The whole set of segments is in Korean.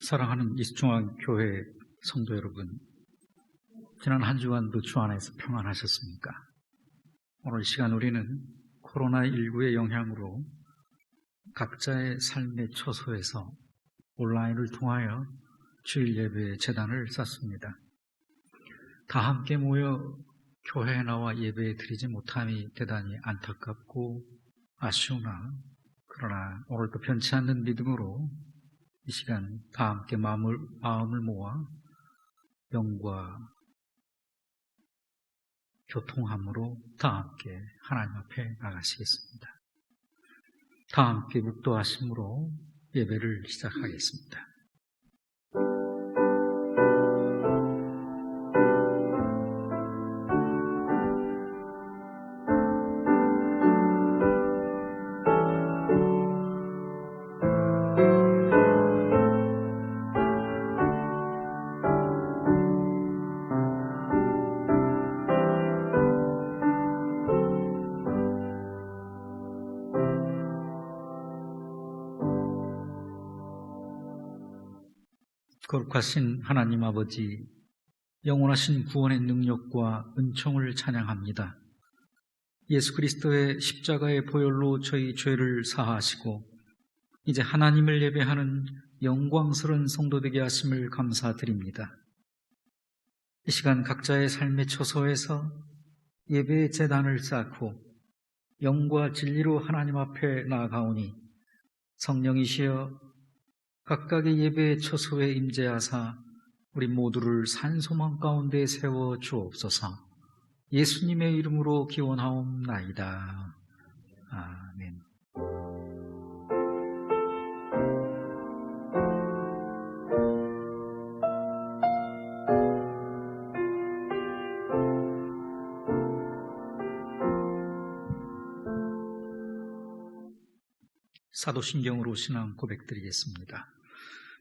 사랑하는 이수중앙교회 성도 여러분, 지난 한 주간도 주 안에서 평안하셨습니까? 오늘 이 시간 우리는 코로나19의 영향으로 각자의 삶의 처소에서 온라인을 통하여 주일 예배 제단을 쌓습니다. 다 함께 모여 교회에 나와 예배 드리지 못함이 대단히 안타깝고 아쉬우나, 그러나 오늘도 변치 않는 믿음으로 이 시간 다 함께 마음을 모아 영과 교통함으로 다 함께 하나님 앞에 나가시겠습니다. 다 함께 묵도하심으로 예배를 시작하겠습니다. 거룩하신 하나님 아버지, 영원하신 구원의 능력과 은총을 찬양합니다. 예수 그리스도의 십자가의 보혈로 저희 죄를 사하시고 이제 하나님을 예배하는 영광스러운 성도 되게 하심을 감사드립니다. 이 시간 각자의 삶의 처소에서 예배의 제단을 쌓고 영과 진리로 하나님 앞에 나아가오니 성령이시여 각각의 예배의 처소에 임재하사 우리 모두를 산소망 가운데 세워 주옵소서. 예수님의 이름으로 기원하옵나이다. 아멘. 사도신경으로 신앙 고백드리겠습니다.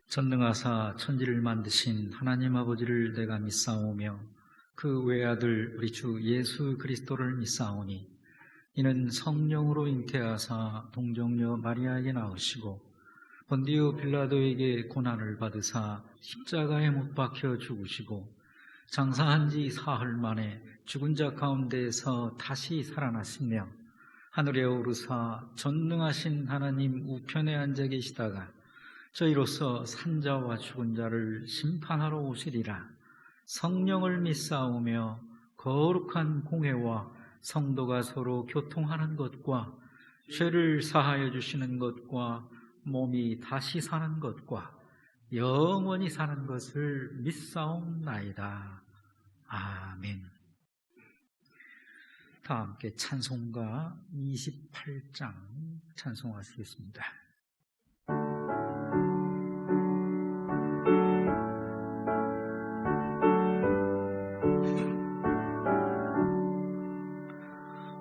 전능하사 천지를 만드신 하나님 아버지를 내가 믿사오며 그 외아들 우리 주 예수 그리스도를 믿사오니 이는 성령으로 잉태하사 동정녀 마리아에게 나으시고 본디오 빌라도에게 고난을 받으사 십자가에 못 박혀 죽으시고 장사한 지 사흘 만에 죽은 자 가운데에서 다시 살아나시며 하늘에 오르사 전능하신 하나님 우편에 앉아 계시다가 저희로서 산자와 죽은 자를 심판하러 오시리라. 성령을 믿사오며 거룩한 공회와 성도가 서로 교통하는 것과 죄를 사하여 주시는 것과 몸이 다시 사는 것과 영원히 사는 것을 믿사옵나이다. 아멘. 다 함께 찬송가 28장 찬송하시겠습니다.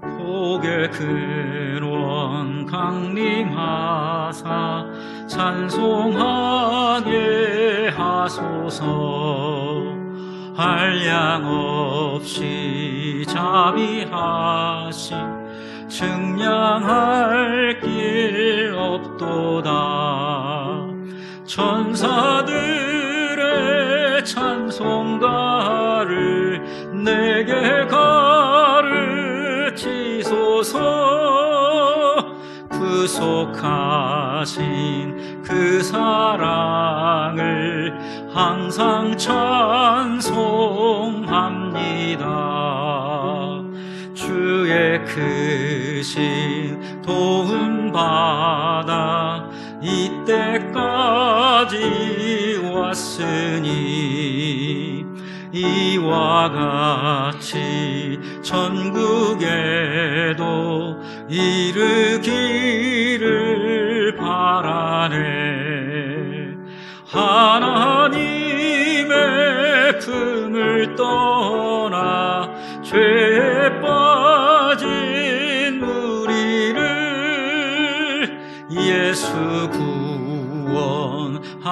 복의 근원 강림하사 찬송하게 하소서. 한량 없이 자비하심 측량할 길 없도다. 천사들의 찬송가를 내게 가르치소서. 구속하신 그 사랑을 항상 찬송합니다. 주의 크신 도움 받아 이때까지 왔으니 이와 같이 전국에도 이르기를 바라네. 하나님의 품을 떠나 죄에 빠진 우리를 예수 구원하시려고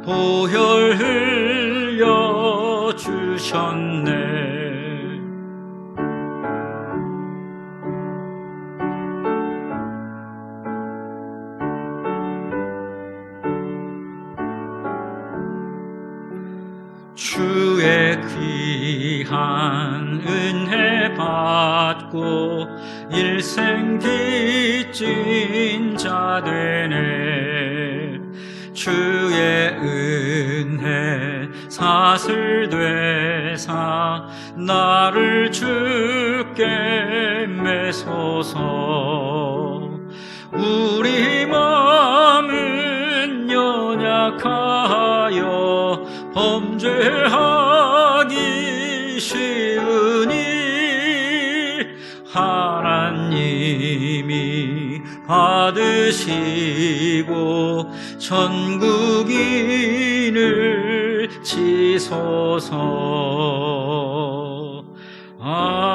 보혈 흘려 주셨네. 주의 귀한 은혜 받고 일생 빚진 자 되네. 주의 은혜 사슬 되사 나를 주께 매소서. 우리 마음은 연약하여 범죄하기 쉬우니 하나님이 받으시고 천국인을 지소서. 아멘.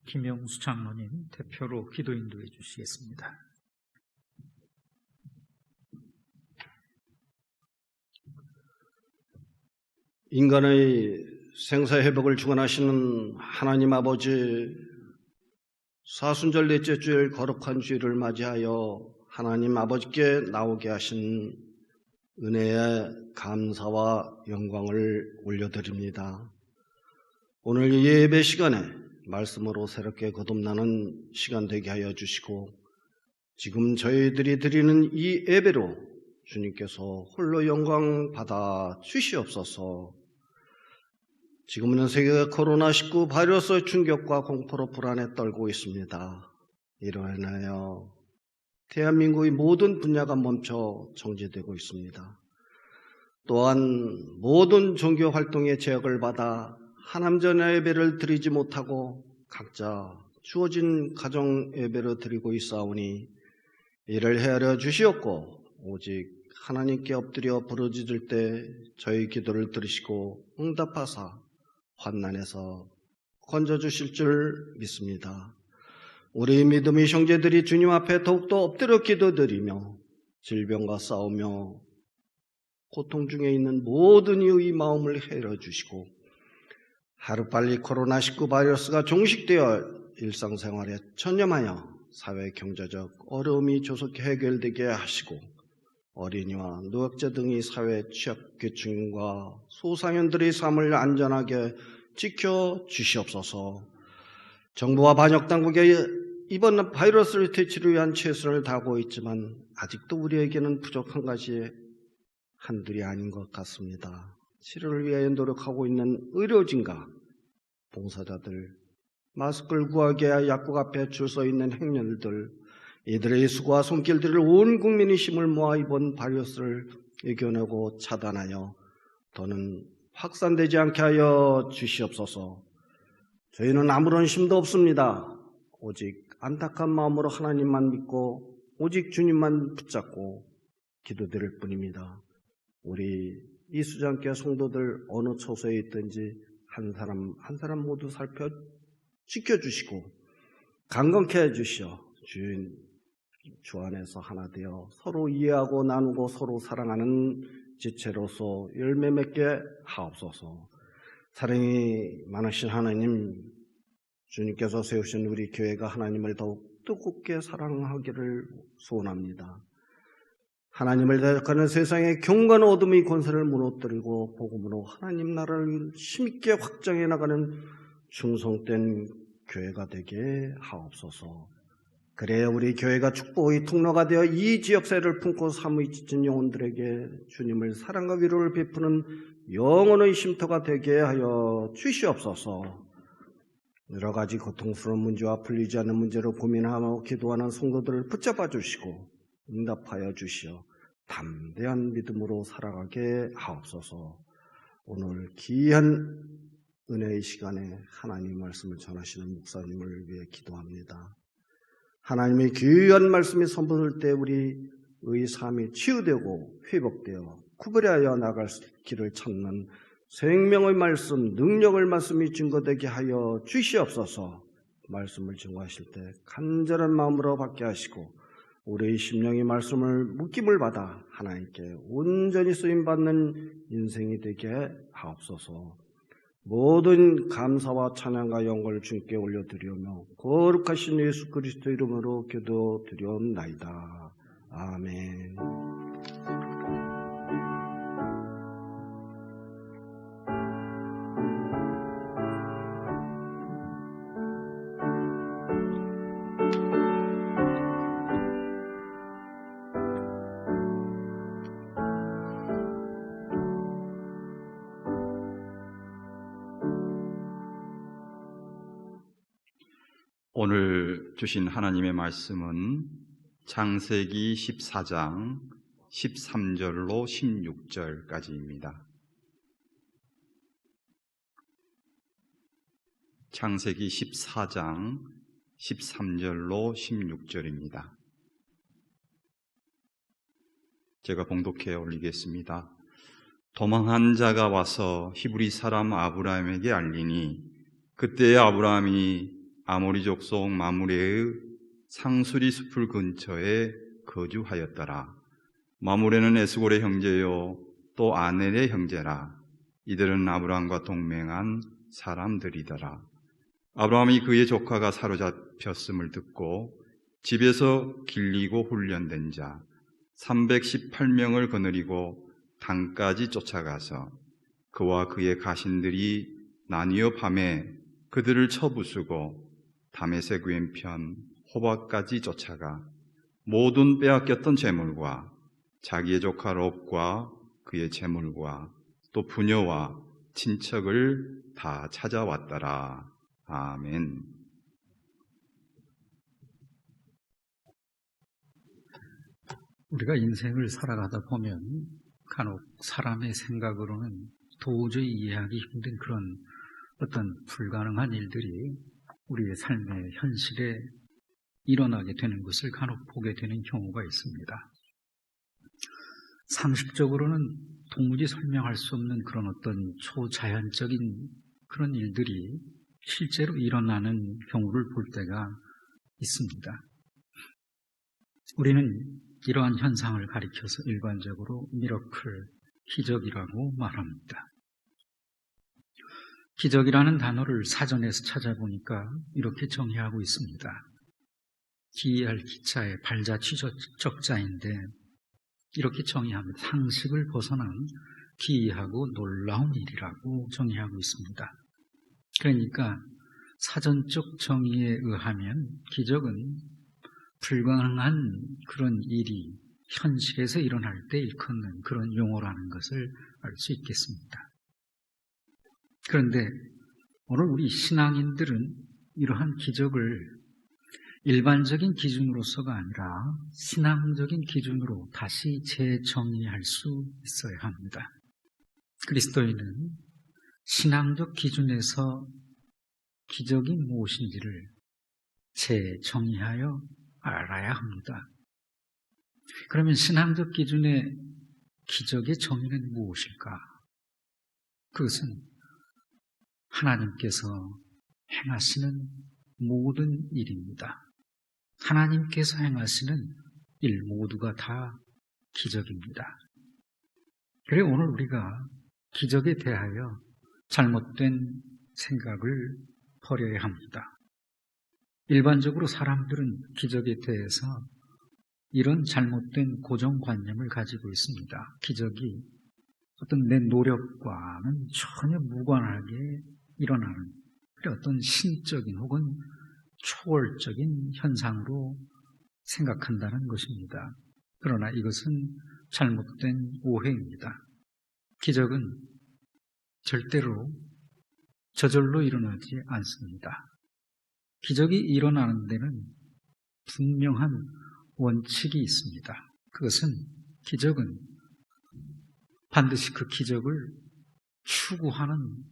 김영수 장로님 대표로 기도 인도해 주시겠습니다. 인간의 생사회복을 주관하시는 하나님 아버지, 사순절 넷째 주일 거룩한 주일을 맞이하여 하나님 아버지께 나오게 하신 은혜에 감사와 영광을 올려드립니다. 오늘 이 예배 시간에 말씀으로 새롭게 거듭나는 시간 되게 하여 주시고, 지금 저희들이 드리는 이 예배로 주님께서 홀로 영광 받아 주시옵소서. 지금은 세계가 코로나19 바이러스의 충격과 공포로 불안에 떨고 있습니다. 이로 인하여 대한민국의 모든 분야가 멈춰 정지되고 있습니다. 또한 모든 종교 활동의 제약을 받아 하남전 예배를 드리지 못하고 각자 주어진 가정 예배를 드리고 있사오니 이를 헤아려 주시옵고, 오직 하나님께 엎드려 부르짖을 때 저희 기도를 들으시고 응답하사 환난에서 건져주실 줄 믿습니다. 우리 믿음의 형제들이 주님 앞에 더욱더 엎드려 기도드리며 질병과 싸우며 고통 중에 있는 모든 이의 마음을 헤아려 주시고, 하루빨리 코로나19 바이러스가 종식되어 일상생활에 전념하여 사회 경제적 어려움이 조속히 해결되게 하시고, 어린이와 노약자 등의 사회 취약계층과 소상인들의 삶을 안전하게 지켜주시옵소서. 정부와 방역당국의 이번 바이러스를 퇴치를 위한 최선을 다하고 있지만 아직도 우리에게는 부족한 것이 한둘이 아닌 것 같습니다. 치료를 위해 노력하고 있는 의료진과 봉사자들, 마스크를 구하게 약국 앞에 줄 서 있는 행렬들, 이들의 수고와 손길들을 온 국민의 힘을 모아 이번 바이러스를 이겨내고 차단하여 더는 확산되지 않게 하여 주시옵소서. 저희는 아무런 힘도 없습니다. 오직 안타까운 마음으로 하나님만 믿고 오직 주님만 붙잡고 기도드릴 뿐입니다. 우리 이수장교 성도들 어느 처소에 있든지 한 사람 한 사람 모두 살펴 지켜주시고 강건케 해주시어 주인 주 안에서 하나 되어 서로 이해하고 나누고 서로 사랑하는 지체로서 열매 맺게 하옵소서. 사랑이 많으신 하나님, 주님께서 세우신 우리 교회가 하나님을 더욱 뜨겁게 사랑하기를 소원합니다. 하나님을 대적하는 세상의 경건 어둠의 권세를 무너뜨리고 복음으로 하나님 나라를 힘있게 확장해 나가는 충성된 교회가 되게 하옵소서. 그래야 우리 교회가 축복의 통로가 되어 이 지역사회를 품고 사무에 지친 영혼들에게 주님을 사랑과 위로를 베푸는 영혼의 쉼터가 되게 하여 주시옵소서. 여러 가지 고통스러운 문제와 풀리지 않는 문제로 고민하며 기도하는 성도들을 붙잡아 주시고 응답하여 주시어 담대한 믿음으로 살아가게 하옵소서. 오늘 귀한 은혜의 시간에 하나님 말씀을 전하시는 목사님을 위해 기도합니다. 하나님의 귀한 말씀이 선포될 때 우리의 삶이 치유되고 회복되어 구별하여 나갈 길을 찾는 생명의 말씀, 능력을 말씀이 증거되게 하여 주시옵소서. 말씀을 증거하실 때 간절한 마음으로 받게 하시고 우리의 심령이 말씀을 묶임을 받아 하나님께 온전히 쓰임받는 인생이 되게 하옵소서. 모든 감사와 찬양과 영광을 주님께 올려드리며 거룩하신 예수 그리스도 이름으로 기도드리옵나이다. 아멘. 오늘 주신 하나님의 말씀은 창세기 14장 13절로 16절까지입니다. 창세기 14장 13절로 16절입니다. 제가 봉독해 올리겠습니다. 도망한 자가 와서 히브리 사람 아브라함에게 알리니 그때의 아브라함이 아모리 족속 마므레의 상수리 숲을 근처에 거주하였더라. 마므레는 에스골의 형제요 또 아넬의 형제라. 이들은 아브라함과 동맹한 사람들이더라. 아브라함이 그의 조카가 사로잡혔음을 듣고 집에서 길리고 훈련된 자 318명을 거느리고 단까지 쫓아가서 그와 그의 가신들이 나뉘어 밤에 그들을 쳐부수고 다메섹 왼편 호박까지 쫓아가 모든 빼앗겼던 재물과 자기의 조카 롯과 그의 재물과 또 부녀와 친척을 다 찾아왔더라. 아멘. 우리가 인생을 살아가다 보면 간혹 사람의 생각으로는 도저히 이해하기 힘든 그런 어떤 불가능한 일들이 우리의 삶의 현실에 일어나게 되는 것을 간혹 보게 되는 경우가 있습니다. 상식적으로는 도무지 설명할 수 없는 그런 어떤 초자연적인 그런 일들이 실제로 일어나는 경우를 볼 때가 있습니다. 우리는 이러한 현상을 가리켜서 일반적으로 미러클, 기적이라고 말합니다. 기적이라는 단어를 사전에서 찾아보니까 이렇게 정의하고 있습니다. 기이할 기차의 발자취 적자인데 이렇게 정의합니다. 상식을 벗어난 기이하고 놀라운 일이라고 정의하고 있습니다. 그러니까 사전적 정의에 의하면 기적은 불가능한 그런 일이 현실에서 일어날 때 일컫는 그런 용어라는 것을 알 수 있겠습니다. 그런데 오늘 우리 신앙인들은 이러한 기적을 일반적인 기준으로서가 아니라 신앙적인 기준으로 다시 재정의할 수 있어야 합니다. 그리스도인은 신앙적 기준에서 기적이 무엇인지를 재정의하여 알아야 합니다. 그러면 신앙적 기준의 기적의 정의는 무엇일까? 그것은 하나님께서 행하시는 모든 일입니다. 하나님께서 행하시는 일 모두가 다 기적입니다. 그래 오늘 우리가 기적에 대하여 잘못된 생각을 버려야 합니다. 일반적으로 사람들은 기적에 대해서 이런 잘못된 고정관념을 가지고 있습니다. 기적이 어떤 내 노력과는 전혀 무관하게 일어나는 어떤 신적인 혹은 초월적인 현상으로 생각한다는 것입니다. 그러나 이것은 잘못된 오해입니다. 기적은 절대로 저절로 일어나지 않습니다. 기적이 일어나는 데는 분명한 원칙이 있습니다. 그것은 기적은 반드시 그 기적을 추구하는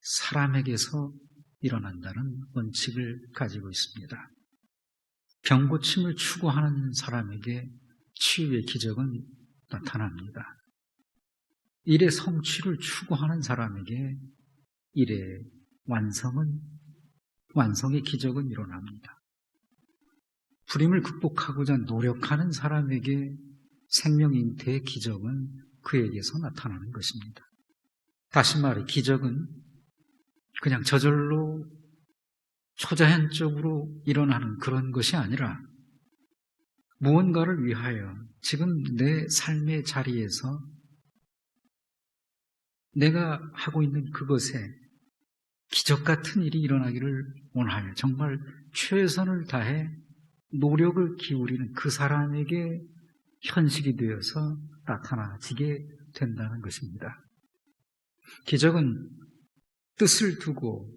사람에게서 일어난다는 원칙을 가지고 있습니다. 병고침을 추구하는 사람에게 치유의 기적은 나타납니다. 일의 성취를 추구하는 사람에게 일의 완성의 기적은 일어납니다. 불임을 극복하고자 노력하는 사람에게 생명 잉태의 기적은 그에게서 나타나는 것입니다. 다시 말해 기적은 그냥 저절로 초자연적으로 일어나는 그런 것이 아니라 무언가를 위하여 지금 내 삶의 자리에서 내가 하고 있는 그것에 기적 같은 일이 일어나기를 원하여 정말 최선을 다해 노력을 기울이는 그 사람에게 현실이 되어서 나타나지게 된다는 것입니다. 기적은 뜻을 두고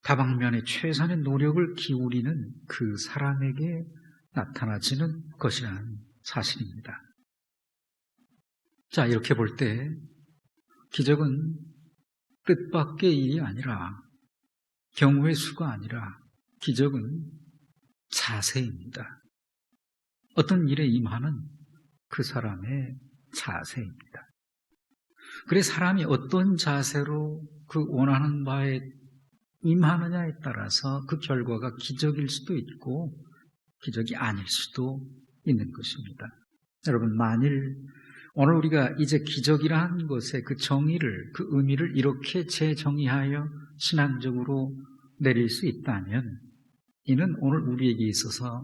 다방면에 최선의 노력을 기울이는 그 사람에게 나타나지는 것이라는 사실입니다. 자, 이렇게 볼 때 기적은 뜻밖의 일이 아니라 경우의 수가 아니라 기적은 자세입니다. 어떤 일에 임하는 그 사람의 자세입니다. 그래 사람이 어떤 자세로 그 원하는 바에 임하느냐에 따라서 그 결과가 기적일 수도 있고 기적이 아닐 수도 있는 것입니다. 여러분, 만일 오늘 우리가 이제 기적이라는 것의 그 정의를, 그 의미를 이렇게 재정의하여 신앙적으로 내릴 수 있다면 이는 오늘 우리에게 있어서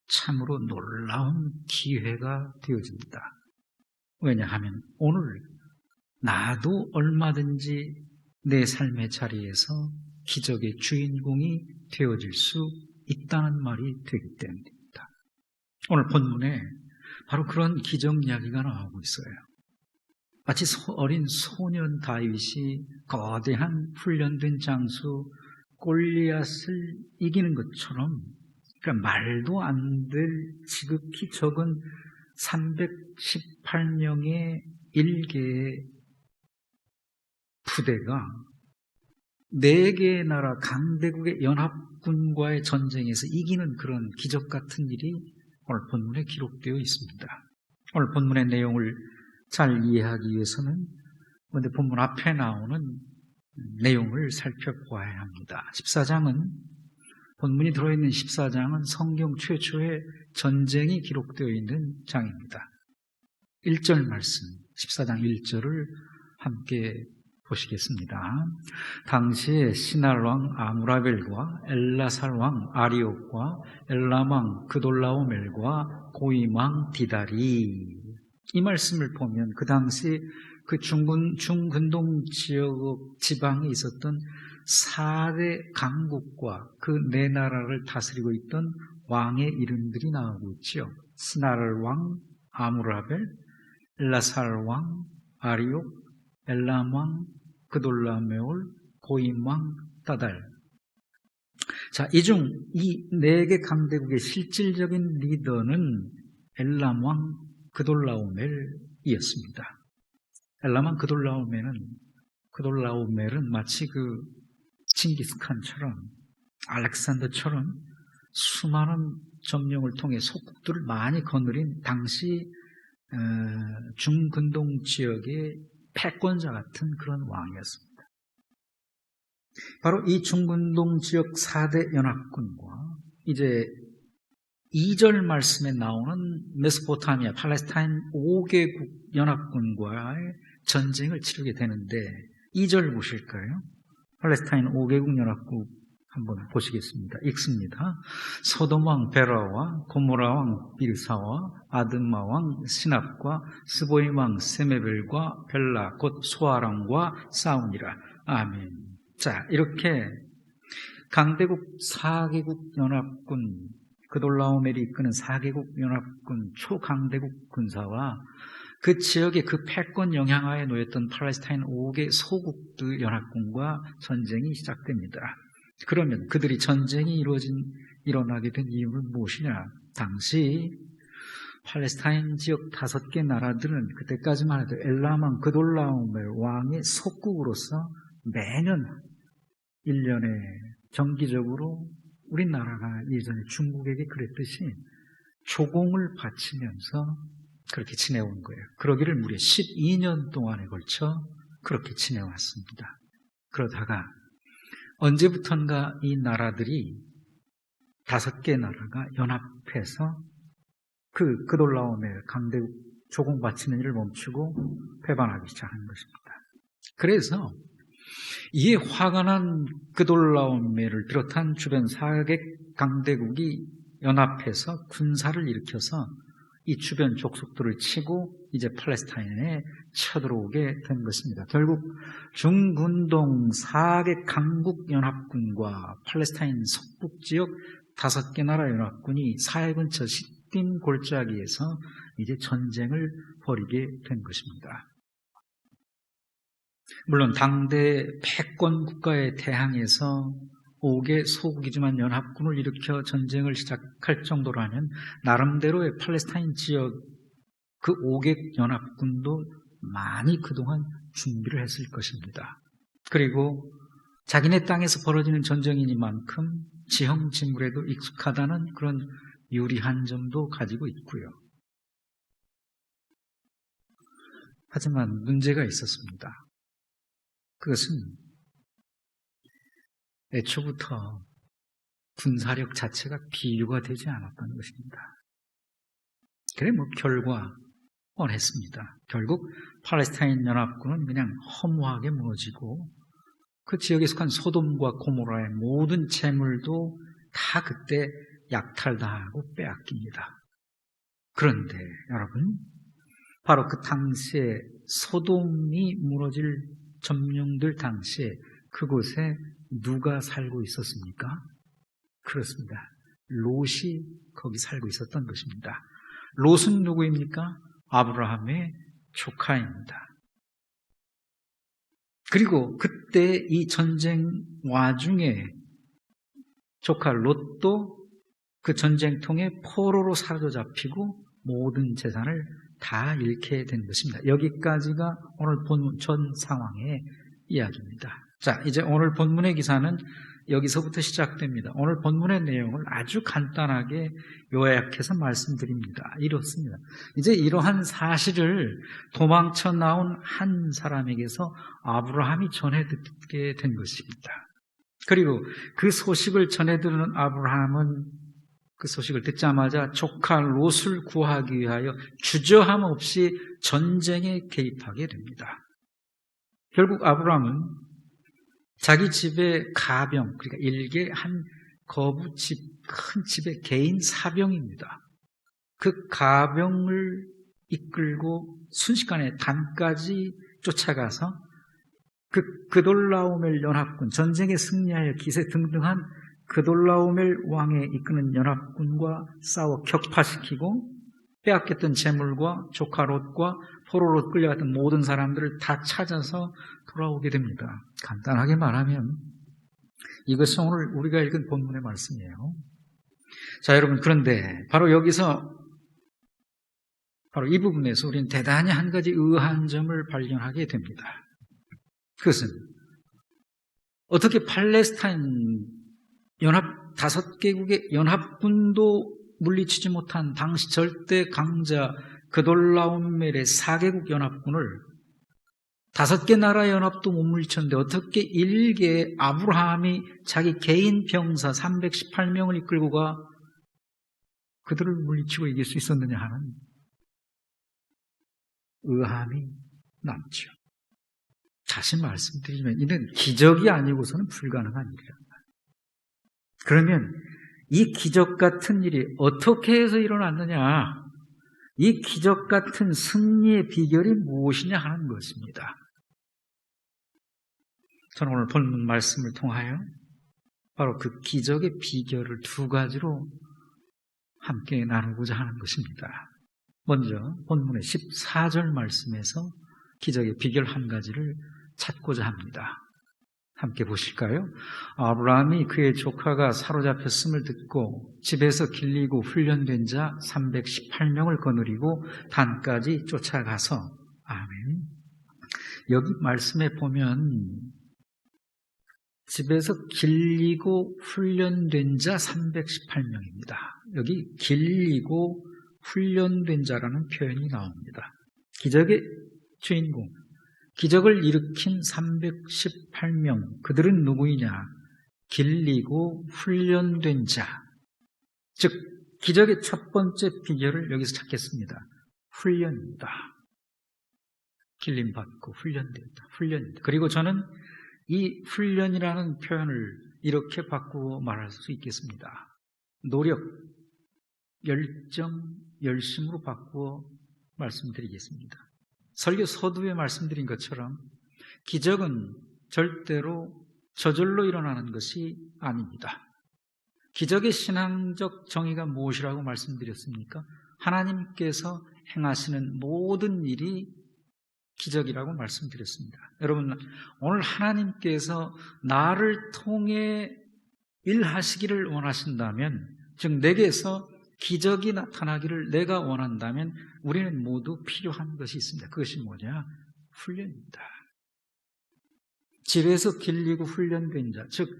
참으로 놀라운 기회가 되어집니다. 왜냐하면 오늘 나도 얼마든지 내 삶의 자리에서 기적의 주인공이 되어질 수 있다는 말이 되기 때문입니다. 오늘 본문에 바로 그런 기적 이야기가 나오고 있어요. 마치 어린 소년 다윗이 거대한 훈련된 장수 골리앗을 이기는 것처럼, 그러니까 말도 안 될 지극히 적은 318명의 일개의 부대가 4개의 나라 강대국의 연합군과의 전쟁에서 이기는 그런 기적 같은 일이 오늘 본문에 기록되어 있습니다. 오늘 본문의 내용을 잘 이해하기 위해서는 먼저 본문 앞에 나오는 내용을 살펴보아야 합니다. 14장은, 본문이 들어있는 14장은 성경 최초의 전쟁이 기록되어 있는 장입니다. 1절 말씀, 14장 1절을 함께 보시겠습니다. 당시에 시날 왕 아무라벨과 엘라살 왕 아리옥과 엘람 왕 그돌라오멜과 고임 왕 디다리, 이 말씀을 보면 그 당시 그 중근동 지역 지방에 있었던 4대 강국과 그 4나라를 다스리고 있던 왕의 이름들이 나오고 있죠. 시날 왕 아무라벨, 엘라살 왕 아리옥, 엘람 왕 그돌라메올, 고임 왕 다달. 자, 이 4개 강대국의 실질적인 리더는 엘람 왕 그돌라오멜이었습니다. 엘람 왕 그돌라오멜은 마치 그 칭기스칸처럼, 알렉산더처럼 수많은 점령을 통해 속국들을 많이 거느린 당시 중근동 지역의 패권자 같은 그런 왕이었습니다. 바로 이 중근동 지역 4대 연합군과 이제 2절 말씀에 나오는 메소포타미아, 팔레스타인 5개국 연합군과의 전쟁을 치르게 되는데 2절 보실까요? 팔레스타인 5개국 연합국 한번 보시겠습니다. 읽습니다. 소돔 왕 베라와 고모라 왕 비르사와 아드마 왕 시납과 스보임 왕 세메벨과 벨라 곧 소아람과 싸우니라. 아멘. 자, 이렇게 강대국 4개국 연합군, 그돌라오멜이 이끄는 4개국 연합군 초강대국 군사와 그 지역의 그 패권 영향하에 놓였던 팔레스타인 5개 소국들 연합군과 전쟁이 시작됩니다. 그러면 그들이 전쟁이 일어나게 된 이유는 무엇이냐? 당시 팔레스타인 지역 5개 나라들은 그때까지만 해도 엘람 왕 그돌라오멜 왕의 속국으로서 매년 1년에 정기적으로 우리나라가 예전에 중국에게 그랬듯이 조공을 바치면서 그렇게 지내온 거예요. 그러기를 무려 12년 동안에 걸쳐 그렇게 지내왔습니다. 그러다가 언제부턴가 이 나라들이 5개 나라가 연합해서 그 그돌라오멜 강대국 조공 바치는 일을 멈추고 배반하기 시작한 것입니다. 그래서 이에 화가 난 그돌라오메를 비롯한 주변 사객 강대국이 연합해서 군사를 일으켜서 이 주변 족속들을 치고 이제 팔레스타인에 쳐들어오게 된 것입니다. 결국 중군동 사객 강국 연합군과 팔레스타인 석북지역 5개 나라 연합군이 사해 근처 시딤 골짜기에서 이제 전쟁을 벌이게 된 것입니다. 물론 당대 패권 국가에 대항해서 5개 소국이지만 연합군을 일으켜 전쟁을 시작할 정도라면 나름대로의 팔레스타인 지역 그 5개 연합군도 많이 그동안 준비를 했을 것입니다. 그리고 자기네 땅에서 벌어지는 전쟁이니만큼 지형지물에도 익숙하다는 그런 유리한 점도 가지고 있고요. 하지만 문제가 있었습니다. 그것은 애초부터 군사력 자체가 비교가 되지 않았던 것입니다. 그래 결과 뻔했습니다. 결국 팔레스타인 연합군은 그냥 허무하게 무너지고 그 지역에 속한 소돔과 고모라의 모든 재물도 다 그때 약탈당하고 빼앗깁니다. 그런데 여러분, 바로 그 당시에 소돔이 무너질 점령될 당시에 그곳에 누가 살고 있었습니까? 그렇습니다. 롯이 거기 살고 있었던 것입니다. 롯은 누구입니까? 아브라함의 조카입니다. 그리고 그때 이 전쟁 와중에 조카 롯도 그 전쟁통에 포로로 사로잡히고 모든 재산을 다 잃게 된 것입니다. 여기까지가 오늘 본문 전 상황의 이야기입니다. 자, 이제 오늘 본문의 기사는 여기서부터 시작됩니다. 오늘 본문의 내용을 아주 간단하게 요약해서 말씀드립니다. 이렇습니다. 이제 이러한 사실을 도망쳐 나온 한 사람에게서 아브라함이 전해 듣게 된 것입니다. 그리고 그 소식을 전해 들은 아브라함은 그 소식을 듣자마자 조카 롯을 구하기 위하여 주저함 없이 전쟁에 개입하게 됩니다. 결국 아브라함은 자기 집의 가병, 그러니까 일개 한 거부집, 큰 집의 개인 사병입니다. 그 가병을 이끌고 순식간에 단까지 쫓아가서 그 그돌라오멜 연합군, 전쟁에 승리하여 기세 등등한 그돌라오멜 왕에 이끄는 연합군과 싸워 격파시키고 빼앗겼던 재물과 조카 롯과 포로로 끌려갔던 모든 사람들을 다 찾아서 돌아오게 됩니다. 간단하게 말하면 이것이 오늘 우리가 읽은 본문의 말씀이에요. 자, 여러분, 그런데 바로 여기서 바로 이 부분에서 우리는 대단히 한 가지 의아한 점을 발견하게 됩니다. 그것은 어떻게 팔레스타인 연합 5개국의 연합군도 물리치지 못한 당시 절대 강자 그돌라오멜의 4개국 연합군을 5개 나라 연합도 못 물리쳤는데 어떻게 일개 아브라함이 자기 개인 병사 318명을 이끌고 가 그들을 물리치고 이길 수 있었느냐 하는 의아함이 남죠. 다시 말씀드리면 이는 기적이 아니고서는 불가능한 일이랍니다. 그러면 이 기적 같은 일이 어떻게 해서 일어났느냐? 이 기적 같은 승리의 비결이 무엇이냐 하는 것입니다. 저는 오늘 본문 말씀을 통하여 바로 그 기적의 비결을 2가지로 함께 나누고자 하는 것입니다. 먼저 본문의 14절 말씀에서 기적의 비결 1가지를 찾고자 합니다. 함께 보실까요? 아브라함이 그의 조카가 사로잡혔음을 듣고 집에서 길리고 훈련된 자 318명을 거느리고 단까지 쫓아가서 아멘. 여기 말씀에 보면 집에서 길리고 훈련된 자 318명입니다. 여기 길리고 훈련된 자라는 표현이 나옵니다. 기적의 주인공, 기적을 일으킨 318명, 그들은 누구이냐? 길리고 훈련된 자. 즉, 기적의 첫 번째 비결을 여기서 찾겠습니다. 훈련입니다. 길림받고 훈련된다. 훈련입니다. 그리고 저는 이 훈련이라는 표현을 이렇게 바꾸어 말할 수 있겠습니다. 노력, 열정, 열심으로 바꾸어 말씀드리겠습니다. 설교 서두에 말씀드린 것처럼 기적은 절대로 저절로 일어나는 것이 아닙니다. 기적의 신앙적 정의가 무엇이라고 말씀드렸습니까? 하나님께서 행하시는 모든 일이 기적이라고 말씀드렸습니다. 여러분, 오늘 하나님께서 나를 통해 일하시기를 원하신다면, 즉 내게서 기적이 나타나기를 내가 원한다면 우리는 모두 필요한 것이 있습니다. 그것이 뭐냐? 훈련입니다. 집에서 길리고 훈련된 자, 즉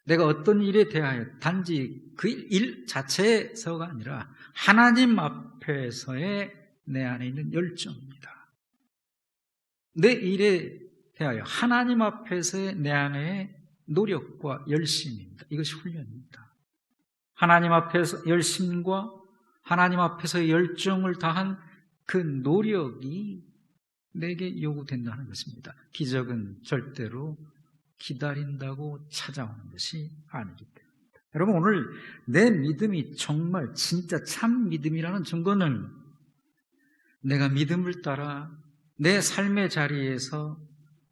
내가 어떤 일에 대하여 단지 그 일 자체에서가 아니라 하나님 앞에서의 내 안에 있는 열정입니다. 내 일에 대하여 하나님 앞에서의 내 안의 노력과 열심입니다. 이것이 훈련입니다. 하나님 앞에서 열심과 하나님 앞에서의 열정을 다한 그 노력이 내게 요구된다는 것입니다. 기적은 절대로 기다린다고 찾아오는 것이 아니기 때문입니다. 여러분, 오늘 내 믿음이 정말 진짜 참 믿음이라는 증거는 내가 믿음을 따라 내 삶의 자리에서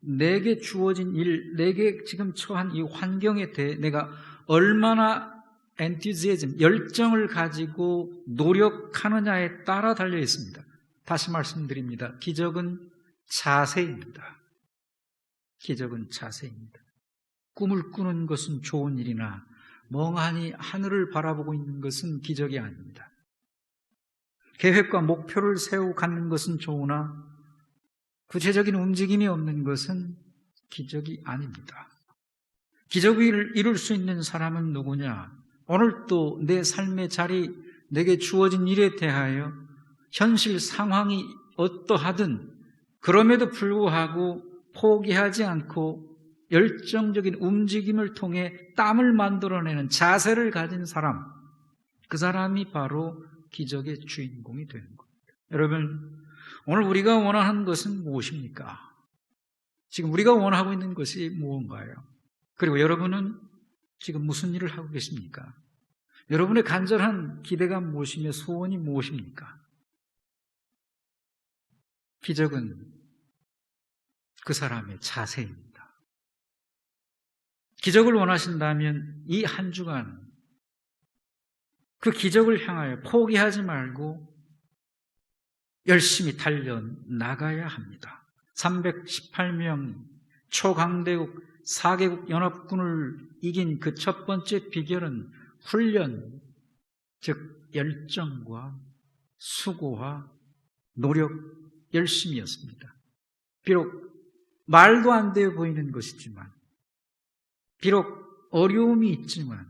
내게 주어진 일, 내게 지금 처한 이 환경에 대해 내가 얼마나 엔투지애즘, 열정을 가지고 노력하느냐에 따라 달려 있습니다. 다시 말씀드립니다. 기적은 자세입니다. 기적은 자세입니다. 꿈을 꾸는 것은 좋은 일이나 멍하니 하늘을 바라보고 있는 것은 기적이 아닙니다. 계획과 목표를 세우고 갖는 것은 좋으나 구체적인 움직임이 없는 것은 기적이 아닙니다. 기적을 이룰 수 있는 사람은 누구냐? 오늘 또 내 삶의 자리, 내게 주어진 일에 대하여 현실 상황이 어떠하든 그럼에도 불구하고 포기하지 않고 열정적인 움직임을 통해 땀을 만들어내는 자세를 가진 사람, 그 사람이 바로 기적의 주인공이 되는 겁니다. 여러분, 오늘 우리가 원하는 것은 무엇입니까? 지금 우리가 원하고 있는 것이 무언가요? 그리고 여러분은 지금 무슨 일을 하고 계십니까? 여러분의 간절한 기대가 무엇이며 소원이 무엇입니까? 기적은 그 사람의 자세입니다. 기적을 원하신다면 이 한 주간 그 기적을 향하여 포기하지 말고 열심히 달려나가야 합니다. 318명 초강대국 4개국 연합군을 이긴 그 첫 번째 비결은 훈련, 즉 열정과 수고와 노력, 열심이었습니다. 비록 말도 안 돼 보이는 것이지만, 비록 어려움이 있지만,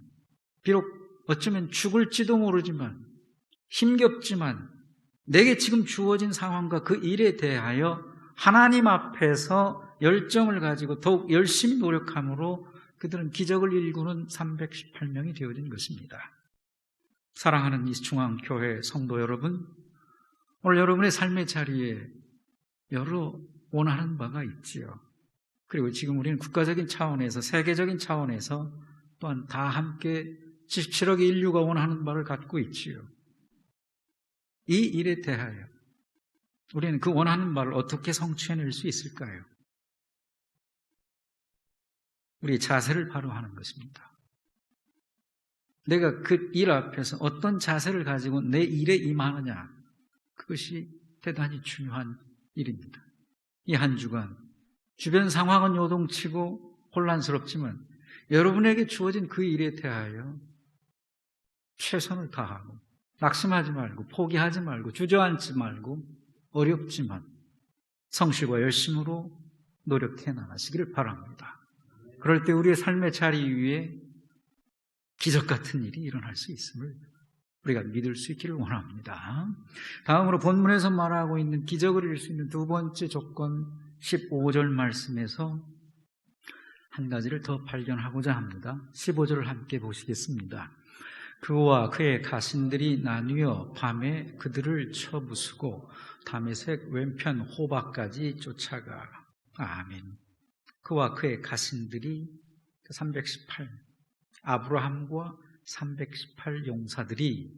비록 어쩌면 죽을지도 모르지만, 힘겹지만 내게 지금 주어진 상황과 그 일에 대하여 하나님 앞에서 열정을 가지고 더욱 열심히 노력함으로 그들은 기적을 일구는 318명이 되어진 것입니다. 사랑하는 이 중앙교회 성도 여러분, 오늘 여러분의 삶의 자리에 여러 원하는 바가 있지요. 그리고 지금 우리는 국가적인 차원에서, 세계적인 차원에서 또한 다 함께 17억의 인류가 원하는 바를 갖고 있지요. 이 일에 대하여 우리는 그 원하는 바를 어떻게 성취해낼 수 있을까요? 우리의 자세를 바로 하는 것입니다. 내가 그 일 앞에서 어떤 자세를 가지고 내 일에 임하느냐, 그것이 대단히 중요한 일입니다. 이 한 주간 주변 상황은 요동치고 혼란스럽지만 여러분에게 주어진 그 일에 대하여 최선을 다하고 낙심하지 말고 포기하지 말고 주저앉지 말고 어렵지만 성실과 열심으로 노력해 나가시기를 바랍니다. 그럴 때 우리의 삶의 자리 위에 기적 같은 일이 일어날 수 있음을 우리가 믿을 수 있기를 원합니다. 다음으로 본문에서 말하고 있는 기적을 이룰 수 있는 두 번째 조건 15절 말씀에서 한 가지를 더 발견하고자 합니다. 15절을 함께 보시겠습니다. 그와 그의 가신들이 나뉘어 밤에 그들을 쳐부수고 다메섹 왼편 호박까지 쫓아가. 아멘. 그와 그의 가신들이 318 아브라함과 318 용사들이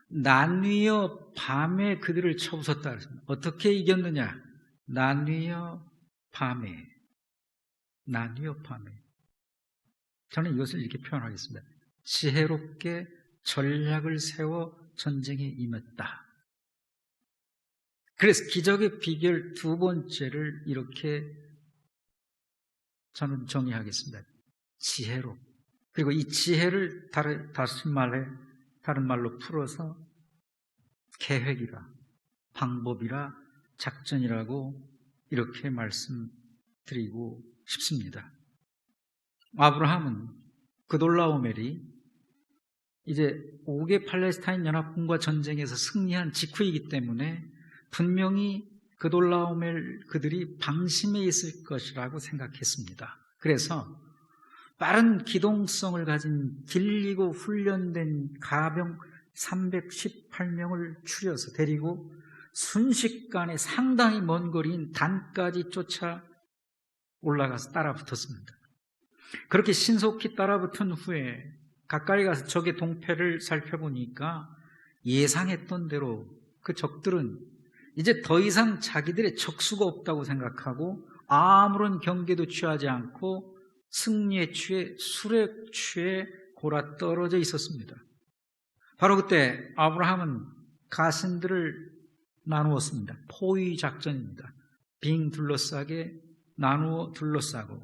나뉘어 밤에 그들을 쳐부쉈다 그랬습니다. 어떻게 이겼느냐? 나뉘어 밤에. 저는 이것을 이렇게 표현하겠습니다. 지혜롭게 전략을 세워 전쟁에 임했다. 그래서 기적의 비결 두 번째를 이렇게 저는 정의하겠습니다. 지혜로. 그리고 이 지혜를 다른 말로 풀어서 계획이라, 방법이라, 작전이라고 이렇게 말씀드리고 싶습니다. 아브라함은 그돌라오멜이 이제 5개 팔레스타인 연합군과 전쟁에서 승리한 직후이기 때문에 분명히 그돌라오멜 그들이 방심해 있을 것이라고 생각했습니다. 그래서 빠른 기동성을 가진 길리고 훈련된 가병 318명을 추려서 데리고 순식간에 상당히 먼 거리인 단까지 쫓아 올라가서 따라붙었습니다. 그렇게 신속히 따라붙은 후에 가까이 가서 적의 동패를 살펴보니까 예상했던 대로 그 적들은 이제 더 이상 자기들의 적수가 없다고 생각하고 아무런 경계도 취하지 않고 승리에 취해 술에 취해 골아 떨어져 있었습니다. 바로 그때 아브라함은 가신들을 나누었습니다. 포위 작전입니다. 빙 둘러싸게 나누어 둘러싸고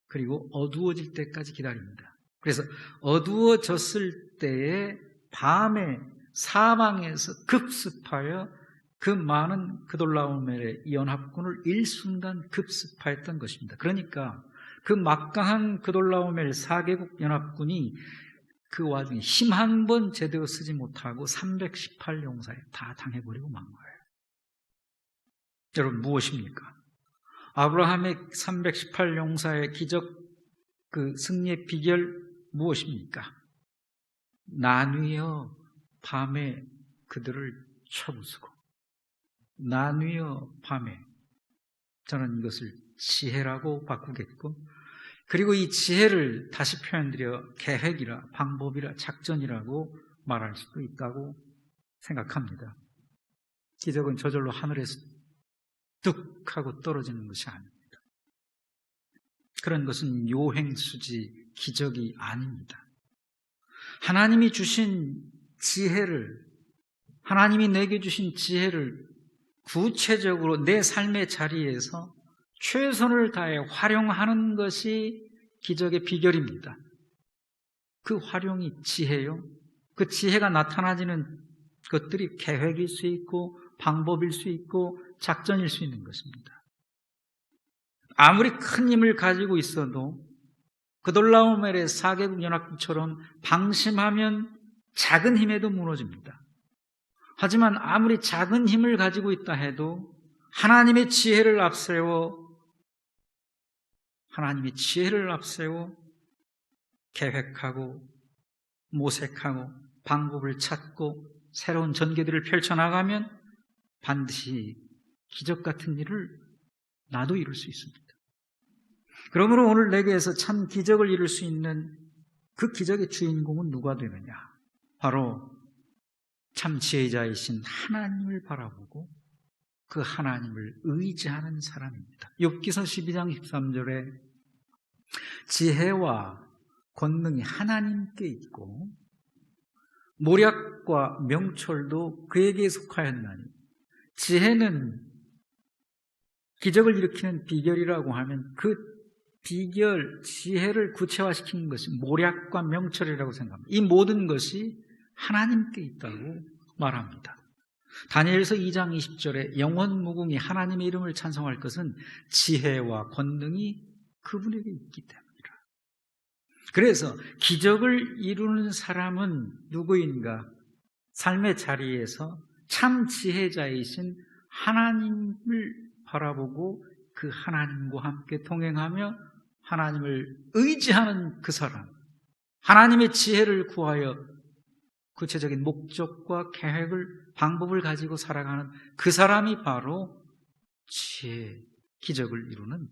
그리고 어두워질 때까지 기다립니다. 그래서 어두워졌을 때에 밤에 사방에서 급습하여 그 많은 그돌라오멜의 연합군을 일순간 급습하였던 것입니다. 그러니까 그 막강한 그돌라오멜 4개국 연합군이 그 와중에 힘 한 번 제대로 쓰지 못하고 318 용사에 다 당해버리고 만 거예요. 여러분 무엇입니까? 아브라함의 318 용사의 기적 그 승리의 비결 무엇입니까? 나뉘어 밤에 그들을 쳐부수고 나뉘어 밤에 저는 이것을 지혜라고 바꾸겠고 그리고 이 지혜를 다시 표현드려 계획이라 방법이라 작전이라고 말할 수도 있다고 생각합니다. 기적은 저절로 하늘에서 뚝 하고 떨어지는 것이 아닙니다. 그런 것은 요행수지 기적이 아닙니다. 하나님이 주신 지혜를 하나님이 내게 주신 지혜를 구체적으로 내 삶의 자리에서 최선을 다해 활용하는 것이 기적의 비결입니다. 그 활용이 지혜요. 그 지혜가 나타나지는 것들이 계획일 수 있고 방법일 수 있고 작전일 수 있는 것입니다. 아무리 큰 힘을 가지고 있어도 그돌라오멜의 4개국 연합군처럼 방심하면 작은 힘에도 무너집니다. 하지만 아무리 작은 힘을 가지고 있다 해도 하나님의 지혜를 앞세워 계획하고 모색하고 방법을 찾고 새로운 전개들을 펼쳐나가면 반드시 기적 같은 일을 나도 이룰 수 있습니다. 그러므로 오늘 내게에서 참 기적을 이룰 수 있는 그 기적의 주인공은 누가 되느냐? 바로 참 지혜자이신 하나님을 바라보고 그 하나님을 의지하는 사람입니다. 욥기서 12장 13절에 지혜와 권능이 하나님께 있고 모략과 명철도 그에게 속하였나니 지혜는 기적을 일으키는 비결이라고 하면 그 비결, 지혜를 구체화시키는 것이 모략과 명철이라고 생각합니다. 이 모든 것이 하나님께 있다고 말합니다. 다니엘서 2장 20절에 영원 무궁히 하나님의 이름을 찬송할 것은 지혜와 권능이 그분에게 있기 때문이라. 그래서 기적을 이루는 사람은 누구인가? 삶의 자리에서 참 지혜자이신 하나님을 바라보고 그 하나님과 함께 동행하며 하나님을 의지하는 그 사람, 하나님의 지혜를 구하여 구체적인 목적과 계획을, 방법을 가지고 살아가는 그 사람이 바로 기적을 이루는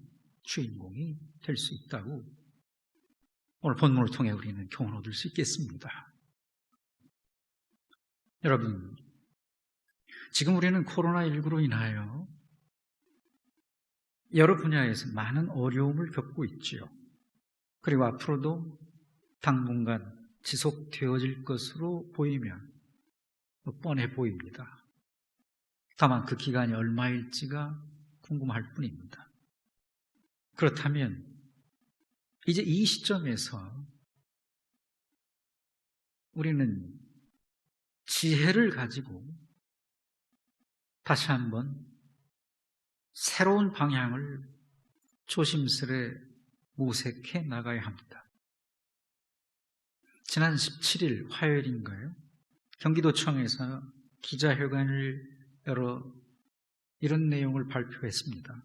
주인공이 될 수 있다고 오늘 본문을 통해 우리는 교훈을 얻을 수 있겠습니다. 여러분, 지금 우리는 코로나19로 인하여 여러 분야에서 많은 어려움을 겪고 있지요. 그리고 앞으로도 당분간 지속되어질 것으로 보이면 뻔해 보입니다. 다만 그 기간이 얼마일지가 궁금할 뿐입니다. 그렇다면 이제 이 시점에서 우리는 지혜를 가지고 다시 한번 새로운 방향을 조심스레 모색해 나가야 합니다. 지난 17일 화요일인가요? 경기도청에서 기자회견을 열어 이런 내용을 발표했습니다.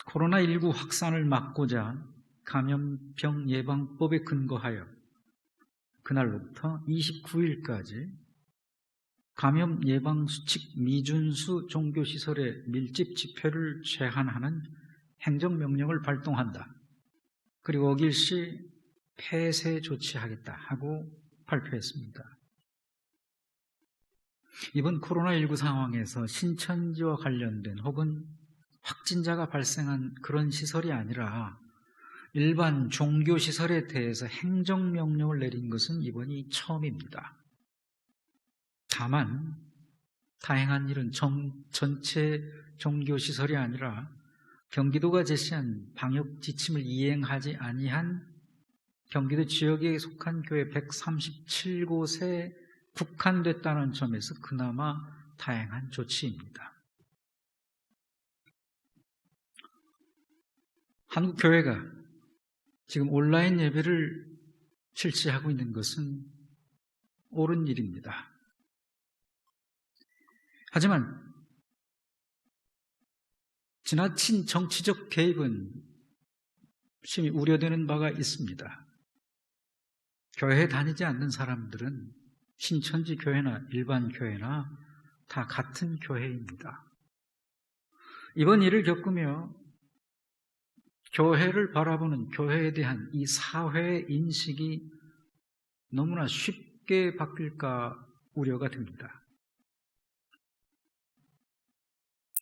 코로나19 확산을 막고자 감염병 예방법에 근거하여 그날로부터 29일까지 감염 예방 수칙 미준수 종교시설의 밀집 집회를 제한하는 행정명령을 발동한다. 그리고 어길 시 폐쇄 조치하겠다 하고 발표했습니다. 이번 코로나19 상황에서 신천지와 관련된 혹은 확진자가 발생한 그런 시설이 아니라 일반 종교시설에 대해서 행정명령을 내린 것은 이번이 처음입니다. 다만 다행한 일은 전체 종교시설이 아니라 경기도가 제시한 방역 지침을 이행하지 아니한 경기도 지역에 속한 교회 137곳에 국한됐다는 점에서 그나마 다행한 조치입니다. 한국 교회가 지금 온라인 예배를 실시하고 있는 것은 옳은 일입니다. 하지만 지나친 정치적 개입은 심히 우려되는 바가 있습니다. 교회에 다니지 않는 사람들은 신천지 교회나 일반 교회나 다 같은 교회입니다. 이번 일을 겪으며 교회를 바라보는 교회에 대한 이 사회의 인식이 너무나 쉽게 바뀔까 우려가 됩니다.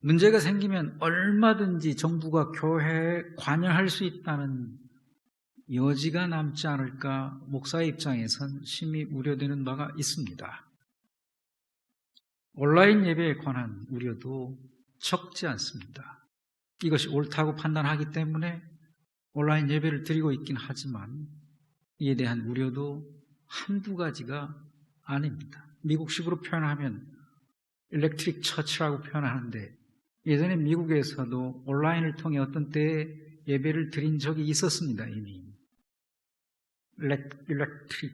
문제가 생기면 얼마든지 정부가 교회에 관여할 수 있다는 여지가 남지 않을까 목사의 입장에선 심히 우려되는 바가 있습니다. 온라인 예배에 관한 우려도 적지 않습니다. 이것이 옳다고 판단하기 때문에 온라인 예배를 드리고 있긴 하지만 이에 대한 우려도 한두 가지가 아닙니다. 미국식으로 표현하면 일렉트릭 처치라고 표현하는데 예전에 미국에서도 온라인을 통해 어떤 때에 예배를 드린 적이 있었습니다. 이미 일렉트릭.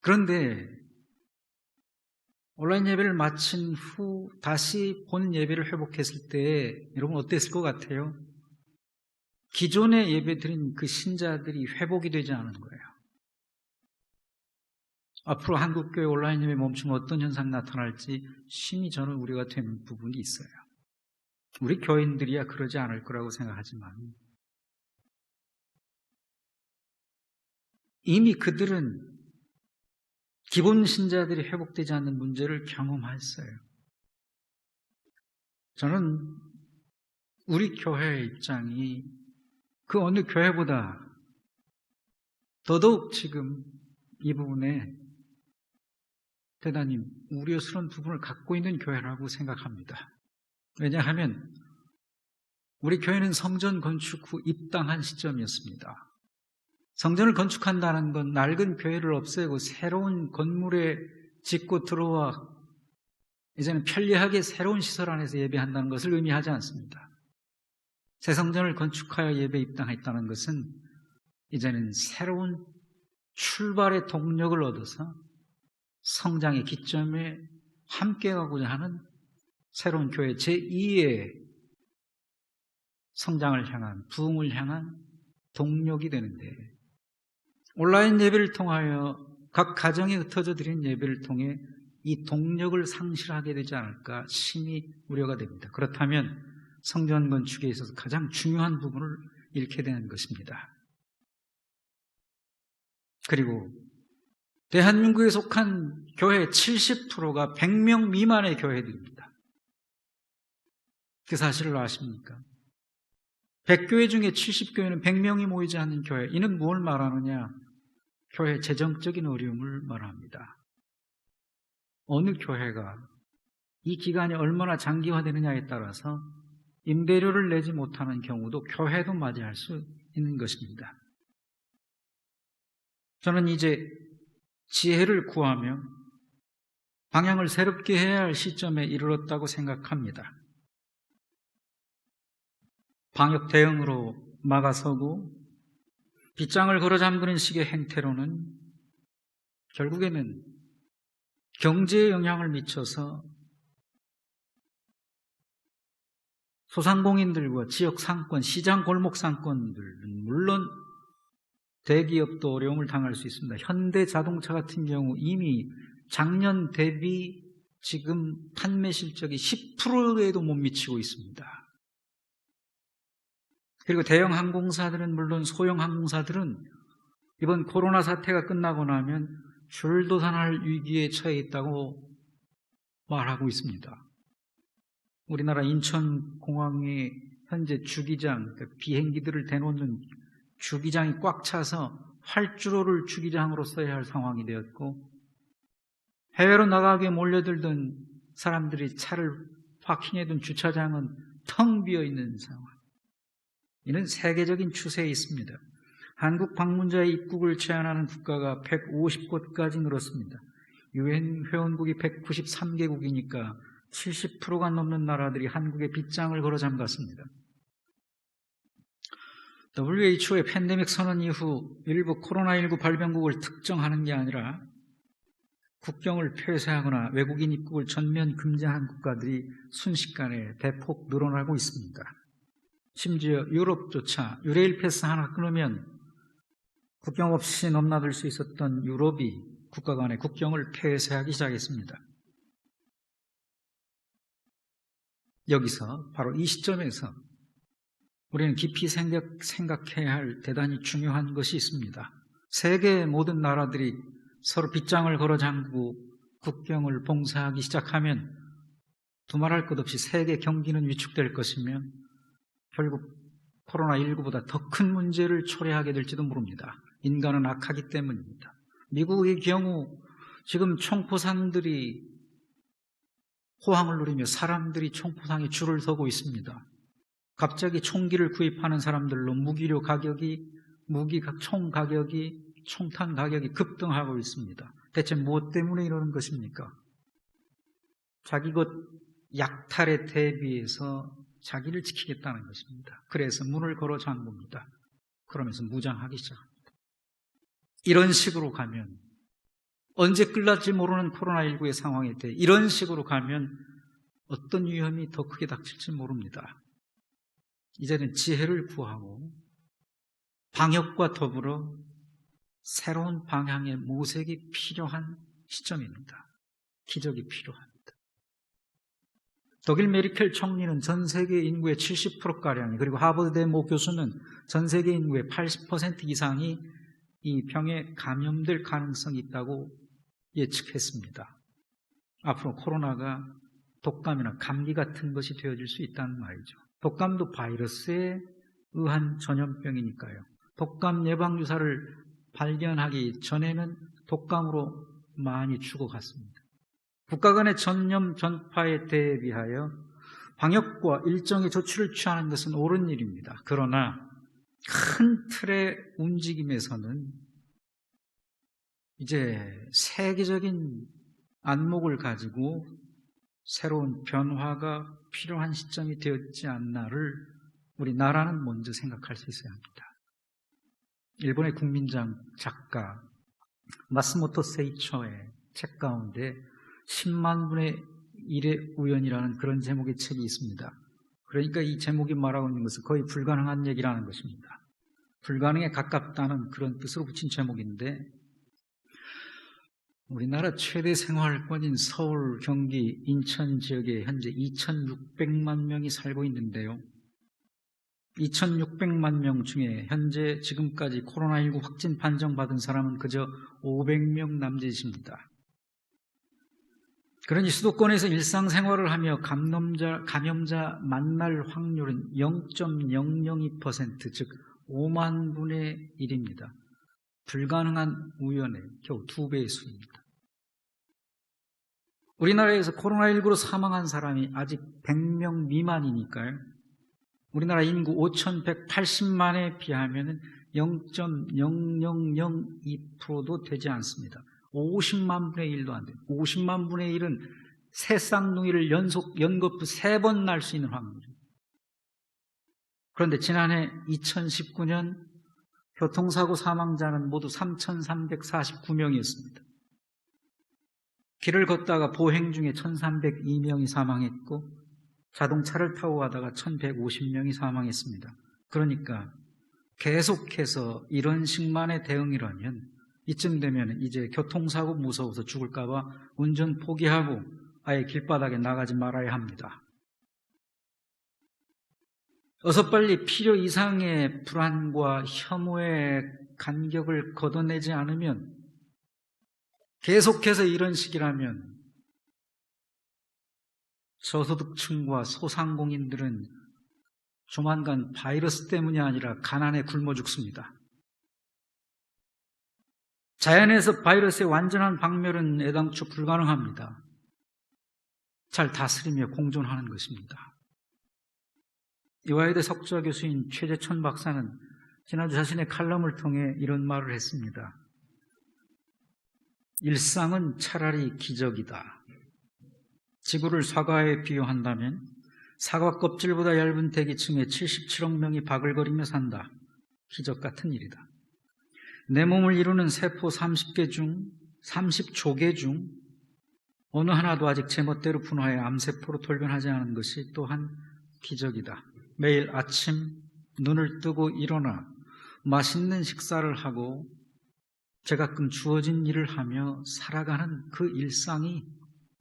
그런데 온라인 예배를 마친 후 다시 본 예배를 회복했을 때 여러분 어땠을 것 같아요? 기존에 예배 드린 그 신자들이 회복이 되지 않은 거예요. 앞으로 한국교회 온라인 예배 멈추면 어떤 현상이 나타날지 심히 저는 우려가 되는 부분이 있어요. 우리 교인들이야 그러지 않을 거라고 생각하지만 이미 그들은 기본 신자들이 회복되지 않는 문제를 경험했어요. 저는 우리 교회의 입장이 그 어느 교회보다 더더욱 지금 이 부분에 대단히 우려스러운 부분을 갖고 있는 교회라고 생각합니다. 왜냐하면 우리 교회는 성전 건축 후 입당한 시점이었습니다. 성전을 건축한다는 건 낡은 교회를 없애고 새로운 건물에 짓고 들어와 이제는 편리하게 새로운 시설 안에서 예배한다는 것을 의미하지 않습니다. 새 성전을 건축하여 예배 입당했다는 것은 이제는 새로운 출발의 동력을 얻어서 성장의 기점에 함께 가고자 하는 새로운 교회 제2의 성장을 향한, 부흥을 향한 동력이 되는데 온라인 예배를 통하여 각 가정에 흩어져 드린 예배를 통해 이 동력을 상실하게 되지 않을까 심히 우려가 됩니다. 그렇다면 성전 건축에 있어서 가장 중요한 부분을 잃게 되는 것입니다. 그리고 대한민국에 속한 교회 70%가 100명 미만의 교회들입니다. 그 사실을 아십니까? 100교회 중에 70교회는 100명이 모이지 않는 교회. 이는 뭘 말하느냐? 교회 재정적인 어려움을 말합니다. 어느 교회가 이 기간이 얼마나 장기화되느냐에 따라서 임대료를 내지 못하는 경우도 교회도 맞이할 수 있는 것입니다. 저는 이제 지혜를 구하며 방향을 새롭게 해야 할 시점에 이르렀다고 생각합니다. 방역 대응으로 막아서고 빗장을 걸어 잠그는 식의 행태로는 결국에는 경제에 영향을 미쳐서 소상공인들과 지역 상권, 시장 골목 상권들은 물론 대기업도 어려움을 당할 수 있습니다. 현대자동차 같은 경우 이미 작년 대비 지금 판매 실적이 10%에도 못 미치고 있습니다. 그리고 대형 항공사들은 물론 소형 항공사들은 이번 코로나 사태가 끝나고 나면 줄도산할 위기에 처해 있다고 말하고 있습니다. 우리나라 인천공항의 현재 주기장, 그러니까 비행기들을 대놓는 주기장이 꽉 차서 활주로를 주기장으로 써야 할 상황이 되었고 해외로 나가기에 몰려들던 사람들이 차를 파킹해둔 주차장은 텅 비어있는 상황. 이는 세계적인 추세에 있습니다. 한국 방문자의 입국을 제한하는 국가가 150곳까지 늘었습니다. 유엔 회원국이 193개국이니까 70%가 넘는 나라들이 한국에 빗장을 걸어 잠갔습니다. WHO의 팬데믹 선언 이후 일부 코로나19 발병국을 특정하는 게 아니라 국경을 폐쇄하거나 외국인 입국을 전면 금지한 국가들이 순식간에 대폭 늘어나고 있습니다. 심지어 유럽조차 유레일 패스 하나 끊으면 국경 없이 넘나들 수 있었던 유럽이 국가 간의 국경을 폐쇄하기 시작했습니다. 여기서 바로 이 시점에서 우리는 깊이 생각해야 할 대단히 중요한 것이 있습니다. 세계의 모든 나라들이 서로 빗장을 걸어 잠그고 국경을 봉쇄하기 시작하면 두말할 것 없이 세계 경기는 위축될 것이며 결국 코로나19보다 더 큰 문제를 초래하게 될지도 모릅니다. 인간은 악하기 때문입니다. 미국의 경우 지금 총포상들이 호황을 누리며 사람들이 총포상에 줄을 서고 있습니다. 갑자기 총기를 구입하는 사람들로 무기료 가격이, 총 가격이, 총탄 가격이 급등하고 있습니다. 대체 무엇 때문에 이러는 것입니까? 자기 것 약탈에 대비해서 자기를 지키겠다는 것입니다. 그래서 문을 걸어 잠굽니다. 그러면서 무장하기 시작합니다. 이런 식으로 가면 언제 끝날지 모르는 코로나19의 상황에 대해 이런 식으로 가면 어떤 위험이 더 크게 닥칠지 모릅니다. 이제는 지혜를 구하고 방역과 더불어 새로운 방향의 모색이 필요한 시점입니다. 기적이 필요합니다. 독일 메르켈 총리는 전 세계 인구의 70%가량이 그리고 하버드대 모 교수는 전 세계 인구의 80% 이상이 이 병에 감염될 가능성이 있다고 예측했습니다. 앞으로 코로나가 독감이나 감기 같은 것이 되어질 수 있다는 말이죠. 독감도 바이러스에 의한 전염병이니까요. 독감 예방주사를 발견하기 전에는 독감으로 많이 죽어갔습니다. 국가 간의 전염 전파에 대비하여 방역과 일정의 조치를 취하는 것은 옳은 일입니다. 그러나 큰 틀의 움직임에서는 이제 세계적인 안목을 가지고 새로운 변화가 필요한 시점이 되었지 않나를 우리나라는 먼저 생각할 수 있어야 합니다. 일본의 국민장 작가 마스모토 세이초의 책 가운데 10만 분의 1의 우연이라는 그런 제목의 책이 있습니다. 그러니까 이 제목이 말하고 있는 것은 거의 불가능한 얘기라는 것입니다. 불가능에 가깝다는 그런 뜻으로 붙인 제목인데 우리나라 최대 생활권인 서울, 경기, 인천 지역에 현재 2,600만 명이 살고 있는데요. 2,600만 명 중에 현재 지금까지 코로나19 확진 판정받은 사람은 그저 500명 남짓입니다. 그러니 수도권에서 일상생활을 하며 감염자 만날 확률은 0.002%, 즉 5만 분의 1입니다. 불가능한 우연의 겨우 2배의 수입니다. 우리나라에서 코로나19로 사망한 사람이 아직 100명 미만이니까요. 우리나라 인구 5,180만에 비하면 0.0002%도 되지 않습니다. 50만 분의 1도 안 돼요. 50만 분의 1은 새 쌍둥이를 연거푸 3번 날 수 있는 확률이에요. 그런데 지난해 2019년 교통사고 사망자는 모두 3,349명이었습니다. 길을 걷다가 보행 중에 1,302명이 사망했고 자동차를 타고 가다가 1,150명이 사망했습니다. 그러니까 계속해서 이런 식만의 대응이라면 이쯤 되면 이제 교통사고 무서워서 죽을까 봐 운전 포기하고 아예 길바닥에 나가지 말아야 합니다. 어서 빨리 필요 이상의 불안과 혐오의 간격을 걷어내지 않으면 계속해서 이런 식이라면 저소득층과 소상공인들은 조만간 바이러스 때문이 아니라 가난에 굶어 죽습니다. 자연에서 바이러스의 완전한 박멸은 애당초 불가능합니다. 잘 다스리며 공존하는 것입니다. 이화여대 석좌 교수인 최재천 박사는 지난주 자신의 칼럼을 통해 이런 말을 했습니다. 일상은 차라리 기적이다. 지구를 사과에 비유한다면 사과 껍질보다 얇은 대기층에 77억 명이 바글거리며 산다. 기적 같은 일이다. 내 몸을 이루는 세포 30조 개 중 어느 하나도 아직 제멋대로 분화해 암세포로 돌변하지 않은 것이 또한 기적이다. 매일 아침 눈을 뜨고 일어나 맛있는 식사를 하고 제가끔 주어진 일을 하며 살아가는 그 일상이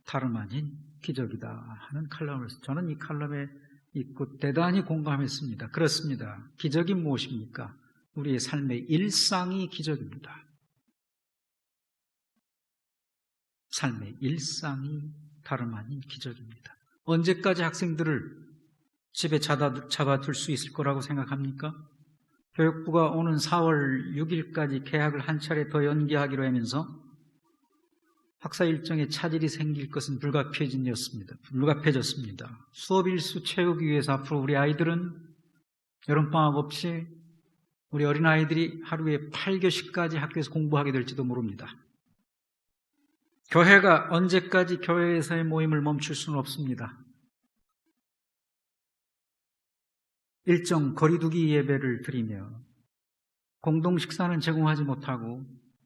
다름 아닌 기적이다 하는 칼럼을 저는 이 칼럼에 읽고 대단히 공감했습니다. 그렇습니다. 기적이 무엇입니까? 우리의 삶의 일상이 기적입니다. 삶의 일상이 다름 아닌 기적입니다. 언제까지 학생들을 집에 잡아둘 수 있을 거라고 생각합니까? 교육부가 오는 4월 6일까지 개학을 한 차례 더 연기하기로 하면서 학사 일정에 차질이 생길 것은 불가피해졌습니다. 수업 일수 채우기 위해서 앞으로 우리 아이들은 여름방학 없이 우리 어린아이들이 하루에 8교시까지 학교에서 공부하게 될지도 모릅니다. 교회가 언제까지 교회에서의 모임을 멈출 수는 없습니다. 일정 거리두기 예배를 드리며 공동 식사는 제공하지 못하고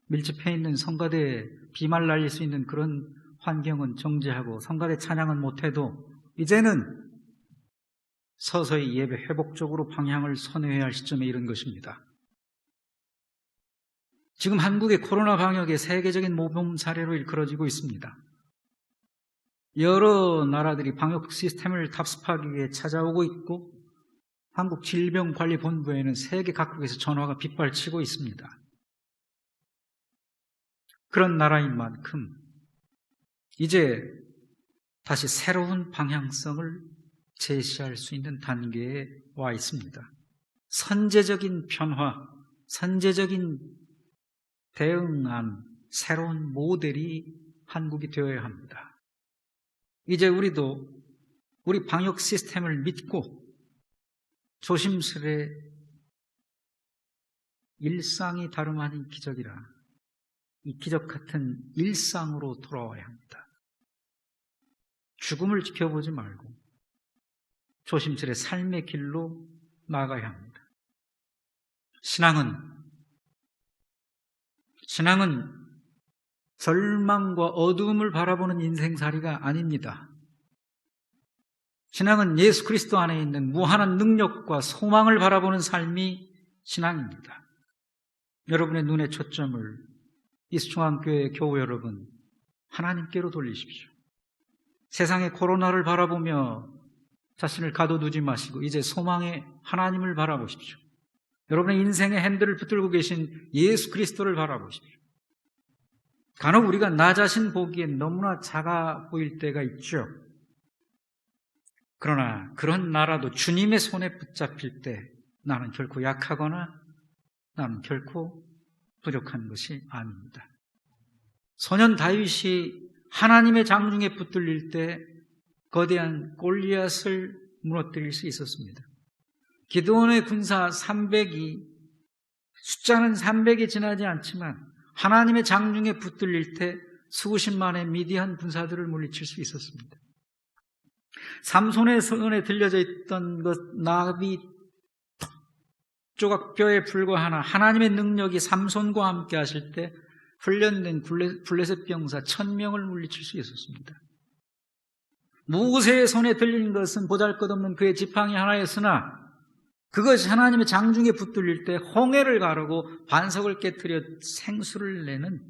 밀집해 있는 성가대에 비말 날릴 수 있는 그런 환경은 정지하고 성가대 찬양은 못해도 이제는 서서히 예배 회복적으로 방향을 선회해야 할 시점에 이른 것입니다. 지금 한국의 코로나 방역의 세계적인 모범 사례로 일컬어지고 있습니다. 여러 나라들이 방역 시스템을 답습하기 위해 찾아오고 있고 한국질병관리본부에는 세계 각국에서 전화가 빗발치고 있습니다. 그런 나라인 만큼 이제 다시 새로운 방향성을 제시할 수 있는 단계에 와 있습니다. 선제적인 변화, 선제적인 대응한 새로운 모델이 한국이 되어야 합니다. 이제 우리도 우리 방역 시스템을 믿고 조심스레 일상이 다름 아닌 기적이라 이 기적 같은 일상으로 돌아와야 합니다. 죽음을 지켜보지 말고 조심스레 삶의 길로 나아가야 합니다. 신앙은 절망과 어두움을 바라보는 인생살이가 아닙니다. 신앙은 예수 그리스도 안에 있는 무한한 능력과 소망을 바라보는 삶이 신앙입니다. 여러분의 눈의 초점을 이수중앙교회 교우 여러분, 하나님께로 돌리십시오. 세상의 코로나를 바라보며 자신을 가둬두지 마시고 이제 소망의 하나님을 바라보십시오. 여러분의 인생의 핸들을 붙들고 계신 예수 그리스도를 바라보십시오. 간혹 우리가 나 자신 보기엔 너무나 작아 보일 때가 있죠. 그러나 그런 나라도 주님의 손에 붙잡힐 때 나는 결코 약하거나 나는 결코 부족한 것이 아닙니다. 소년 다윗이 하나님의 장중에 붙들릴 때 거대한 골리앗을 무너뜨릴 수 있었습니다. 기드온의 군사 300이 숫자는 300이 지나지 않지만 하나님의 장중에 붙들릴 때 수십만의 미디안 군사들을 물리칠 수 있었습니다. 삼손의 손에 들려져 있던 것 나비 조각뼈에 불과하나 하나님의 능력이 삼손과 함께 하실 때 훈련된 블레셋 병사 1000명을 물리칠 수 있었습니다. 모세의 손에 들린 것은 보잘것없는 그의 지팡이 하나였으나 그것이 하나님의 장중에 붙들릴 때 홍해를 가르고 반석을 깨뜨려 생수를 내는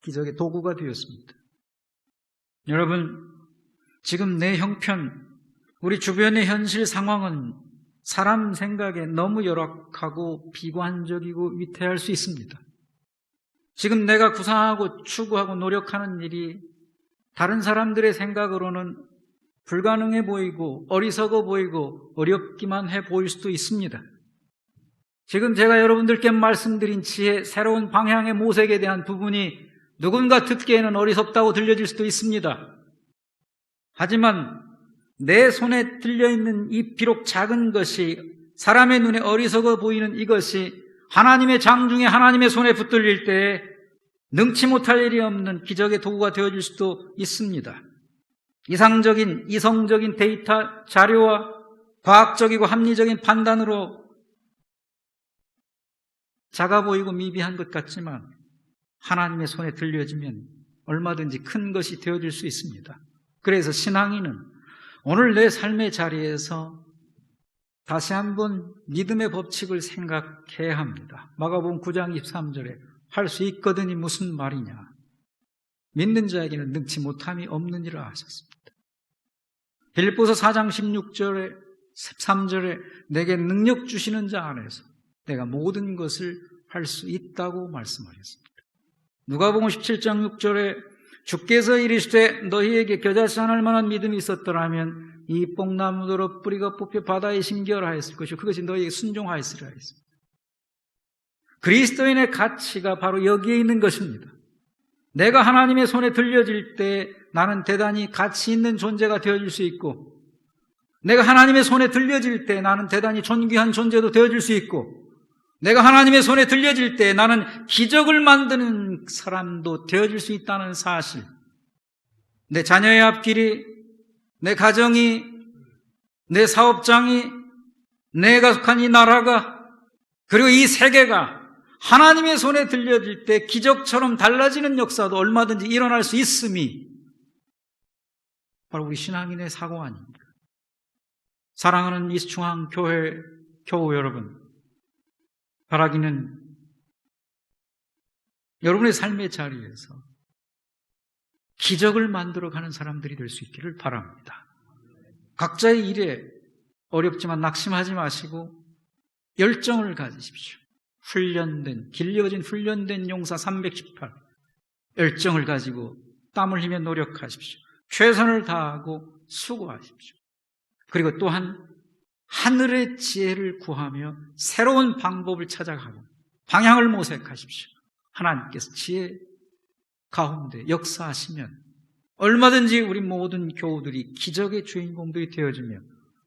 기적의 도구가 되었습니다. 여러분, 지금 내 형편, 우리 주변의 현실 상황은 사람 생각에 너무 열악하고 비관적이고 위태할 수 있습니다. 지금 내가 구상하고 추구하고 노력하는 일이 다른 사람들의 생각으로는 불가능해 보이고 어리석어 보이고 어렵기만 해 보일 수도 있습니다. 지금 제가 여러분들께 말씀드린 지혜, 새로운 방향의 모색에 대한 부분이 누군가 듣기에는 어리석다고 들려질 수도 있습니다. 하지만 내 손에 들려있는 이 비록 작은 것이 사람의 눈에 어리석어 보이는 이것이 하나님의 장중에 하나님의 손에 붙들릴 때에 능치 못할 일이 없는 기적의 도구가 되어질 수도 있습니다. 이상적인, 이성적인 데이터, 자료와 과학적이고 합리적인 판단으로 작아 보이고 미비한 것 같지만 하나님의 손에 들려지면 얼마든지 큰 것이 되어질 수 있습니다. 그래서 신앙인은 오늘 내 삶의 자리에서 다시 한번 믿음의 법칙을 생각해야 합니다. 마가복음 9장 23절에 할 수 있거든이 무슨 말이냐? 믿는 자에게는 능치 못함이 없느니라 하셨습니다. 빌립보서 4장 16절에 13절에 내게 능력 주시는 자 안에서 내가 모든 것을 할 수 있다고 말씀하셨습니다. 누가복음 17장 6절에 주께서 이르시되 너희에게 겨자씨 하나일 만한 믿음이 있었더라면 이 뽕나무더러 뿌리가 뽑혀 바다에 심겨라 하였을 것이고 그것이 너희에게 순종하였으리라 하였습니다. 그리스도인의 가치가 바로 여기에 있는 것입니다. 내가 하나님의 손에 들려질 때 나는 대단히 가치 있는 존재가 되어질 수 있고 내가 하나님의 손에 들려질 때 나는 대단히 존귀한 존재도 되어질 수 있고 내가 하나님의 손에 들려질 때 나는 기적을 만드는 사람도 되어질 수 있다는 사실, 내 자녀의 앞길이, 내 가정이, 내 사업장이, 내가 속한 이 나라가 그리고 이 세계가 하나님의 손에 들려질 때 기적처럼 달라지는 역사도 얼마든지 일어날 수 있음이 바로 우리 신앙인의 사고 아닙니까? 사랑하는 이수중앙교회 교우 여러분, 바라기는 여러분의 삶의 자리에서 기적을 만들어가는 사람들이 될 수 있기를 바랍니다. 각자의 일에 어렵지만 낙심하지 마시고 열정을 가지십시오. 길려진 훈련된 용사 318 열정을 가지고 땀을 흘리며 노력하십시오. 최선을 다하고 수고하십시오. 그리고 또한 하늘의 지혜를 구하며 새로운 방법을 찾아가고 방향을 모색하십시오. 하나님께서 지혜 가운데 역사하시면 얼마든지 우리 모든 교우들이 기적의 주인공들이 되어지며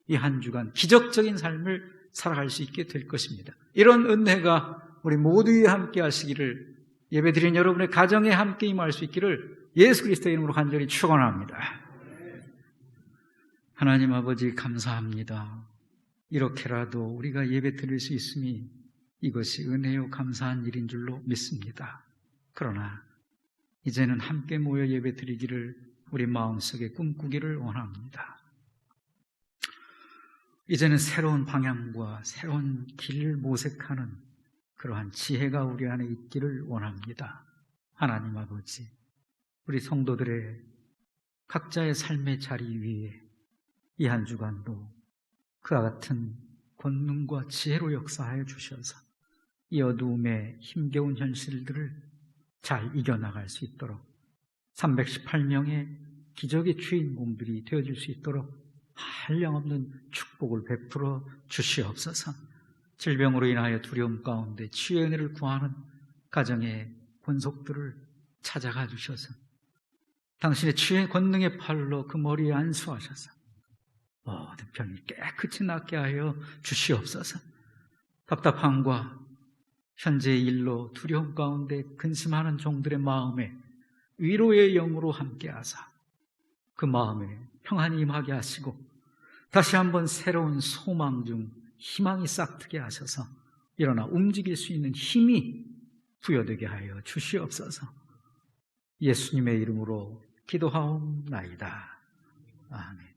이 한 주간 기적적인 삶을 살아갈 수 있게 될 것입니다. 이런 은혜가 우리 모두에 함께 하시기를, 예배드린 여러분의 가정에 함께 임할 수 있기를 예수 그리스도의 이름으로 간절히 축원합니다. 하나님 아버지 감사합니다. 이렇게라도 우리가 예배 드릴 수 있음이 이것이 은혜요 감사한 일인 줄로 믿습니다. 그러나 이제는 함께 모여 예배 드리기를 우리 마음속에 꿈꾸기를 원합니다. 이제는 새로운 방향과 새로운 길을 모색하는 그러한 지혜가 우리 안에 있기를 원합니다. 하나님 아버지, 우리 성도들의 각자의 삶의 자리 위에 이 한 주간도 그와 같은 권능과 지혜로 역사하여 주셔서 이 어두움의 힘겨운 현실들을 잘 이겨나갈 수 있도록 318명의 기적의 주인공들이 되어줄 수 있도록 한량없는 축복을 베풀어 주시옵소서. 질병으로 인하여 두려움 가운데 치유의 은혜를 구하는 가정의 권속들을 찾아가 주셔서 당신의 치유의 권능의 팔로 그 머리에 안수하셔서 모든 병이 깨끗이 낫게 하여 주시옵소서. 답답함과 현재의 일로 두려움 가운데 근심하는 종들의 마음에 위로의 영으로 함께하사 그 마음에 평안이 임하게 하시고 다시 한번 새로운 소망 중 희망이 싹트게 하셔서 일어나 움직일 수 있는 힘이 부여되게 하여 주시옵소서. 예수님의 이름으로 기도하옵나이다. 아멘.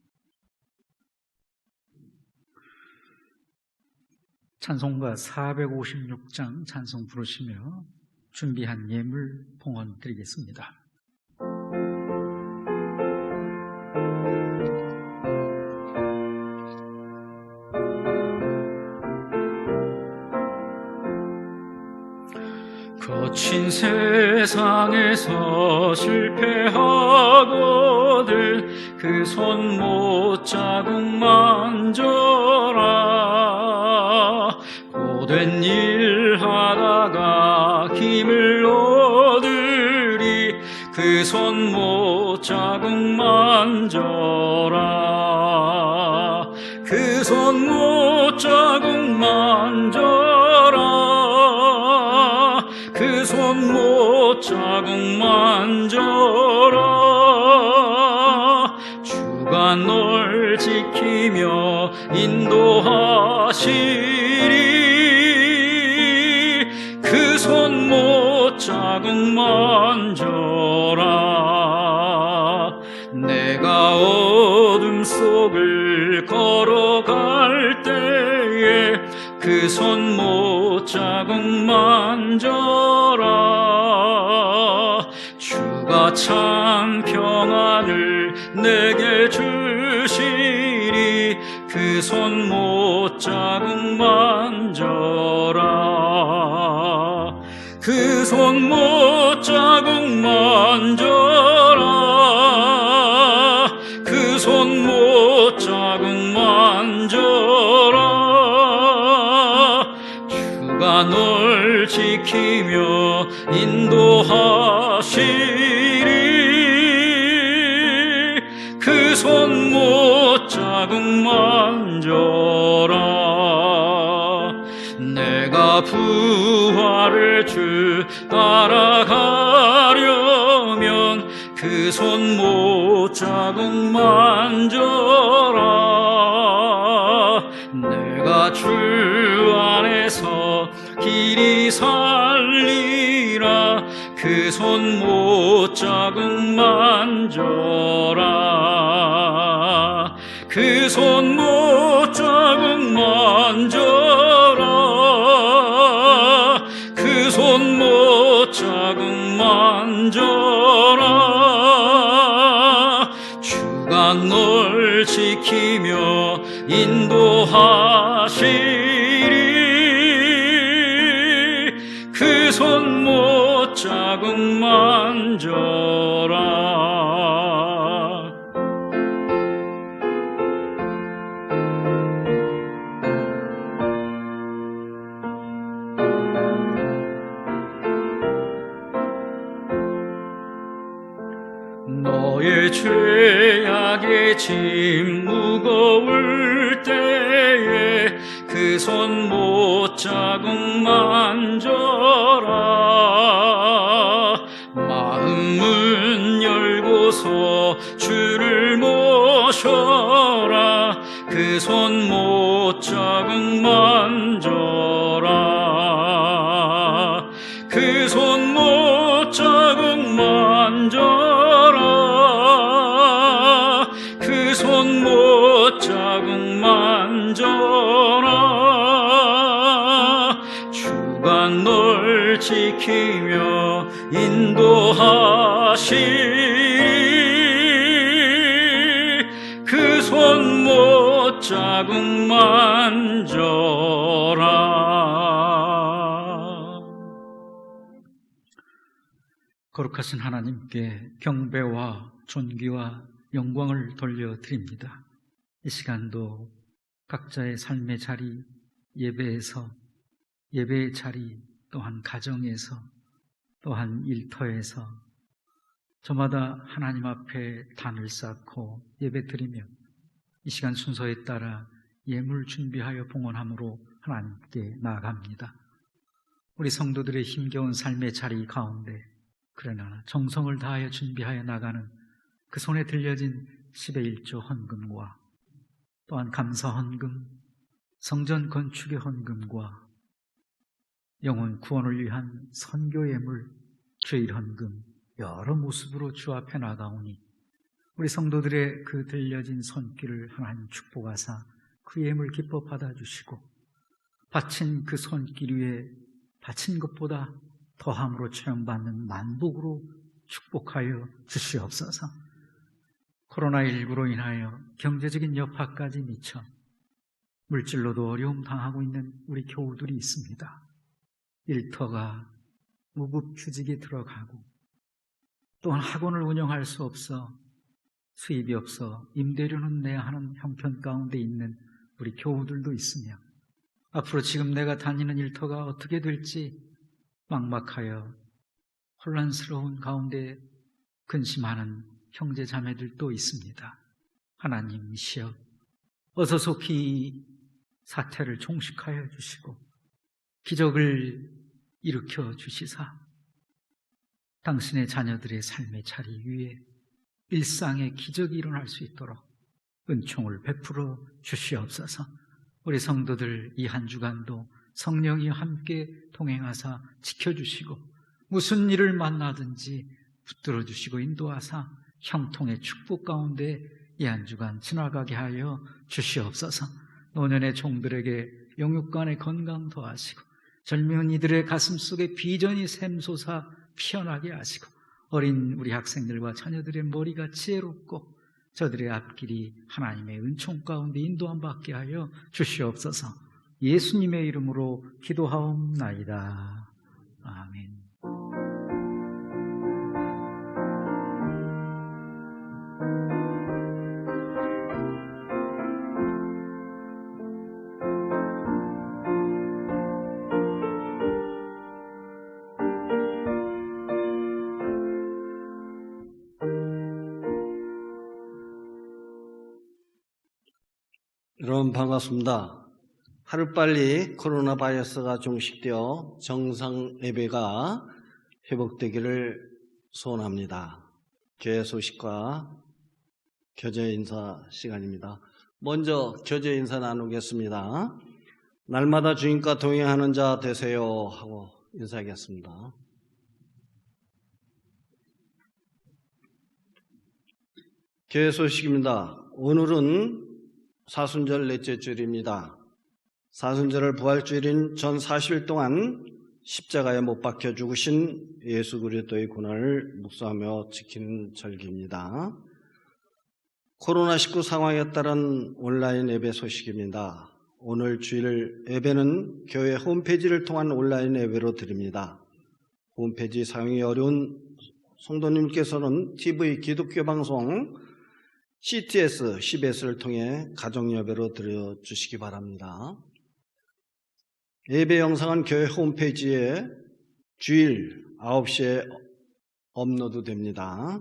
찬송가 456장 찬송 부르시며 준비한 예물 봉헌 드리겠습니다. 거친 세상에서 실패하거든 그 손 못 자국 만져라. 고된 일 하다가 힘을 얻으리 그 손 못 자국 만져라. 그 손 못 자국 만져라. 그 손 못 자국 만져라. 주가 널 지키며 인도하시리. 그 손 못 자국 만져라. 내가 어둠 속을 걸어갈 때에 그 손 못 자국 만져라. 주가 참 평안을 내게 주시리. 그 손 못 자국 만져라. 그 손 못 자국 만져라. 그 손 못 자국 만져라. 주가 널 지키며 인도하시리. 그 손 못 자국 만져라. 내가 부활의 주 따라가려면 그 손 못 자국 만져라. 내가 주 안에서 길이 살리라. 그 손 못 자국 만져라. 그 손 못 자국 만져라. 그 손 못 자국 만져라. 주가 널 지키며 인도하시리. 그 손 못 자국 만져라. 너의 죄악의 짐 무거울 때에 그 손 못 자국 만져라. 마음 문 열고서 주를 모셔라. 그 손 못 자국 만져라. 그 손 못 자국 만져라. 그 손 못 자국 만져라. 주가 널 지키며 인도하시리. 그 손 못 자국 만져라. 거룩하신 하나님께 경배와 존귀와 영광을 돌려드립니다. 이 시간도 각자의 삶의 자리, 예배에서, 예배의 자리, 또한 가정에서, 또한 일터에서 저마다 하나님 앞에 단을 쌓고 예배드리며 이 시간 순서에 따라 예물 준비하여 봉헌함으로 하나님께 나아갑니다. 우리 성도들의 힘겨운 삶의 자리 가운데 그러나 정성을 다하여 준비하여 나가는 그 손에 들려진 10의 1조 헌금과 또한 감사 헌금, 성전 건축의 헌금과 영혼 구원을 위한 선교 예물, 죄일 헌금 여러 모습으로 주 앞에 나가오니 우리 성도들의 그 들려진 손길을 하나님 축복하사 그 예물 기뻐 받아주시고 바친 그 손길 위에 바친 것보다 더함으로 체험받는 만복으로 축복하여 주시옵소서. 코로나19로 인하여 경제적인 여파까지 미쳐 물질로도 어려움 당하고 있는 우리 교우들이 있습니다. 일터가 무급휴직이 들어가고 또한 학원을 운영할 수 없어 수입이 없어 임대료는 내야 하는 형편 가운데 있는 우리 교우들도 있으며 앞으로 지금 내가 다니는 일터가 어떻게 될지 막막하여 혼란스러운 가운데 근심하는 형제 자매들도 있습니다. 하나님이시여 어서 속히 이 사태를 종식하여 주시고 기적을 일으켜 주시사 당신의 자녀들의 삶의 자리 위에 일상의 기적이 일어날 수 있도록 은총을 베풀어 주시옵소서. 우리 성도들 이 한 주간도 성령이 함께 동행하사 지켜주시고 무슨 일을 만나든지 붙들어 주시고 인도하사 형통의 축복 가운데 이 한 주간 지나가게 하여 주시옵소서. 노년의 종들에게 영육간의 건강 더하시고 젊은 이들의 가슴 속에 비전이 샘솟아 피어나게 하시고 어린 우리 학생들과 자녀들의 머리가 지혜롭고 저들의 앞길이 하나님의 은총 가운데 인도함 받게 하여 주시옵소서. 예수님의 이름으로 기도하옵나이다. 아멘. 여러분 반갑습니다. 하루빨리 코로나 바이러스가 종식되어 정상 예배가 회복되기를 소원합니다. 교회 소식과 교제 인사 시간입니다. 먼저 교제 인사 나누겠습니다. 날마다 주님과 동행하는 자 되세요 하고 인사하겠습니다. 교회 소식입니다. 오늘은 사순절 넷째 주일입니다. 사순절을 부활주일인 전 40일 동안 십자가에 못 박혀 죽으신 예수 그리스도의 고난을 묵상하며 지키는 절기입니다. 코로나19 상황에 따른 온라인 예배 소식입니다. 오늘 주일 예배는 교회 홈페이지를 통한 온라인 예배로 드립니다. 홈페이지 사용이 어려운 성도님께서는 TV 기독교 방송 CTS, CBS를 통해 가정예배로 드려주시기 바랍니다. 예배 영상은 교회 홈페이지에 주일 9시에 업로드 됩니다.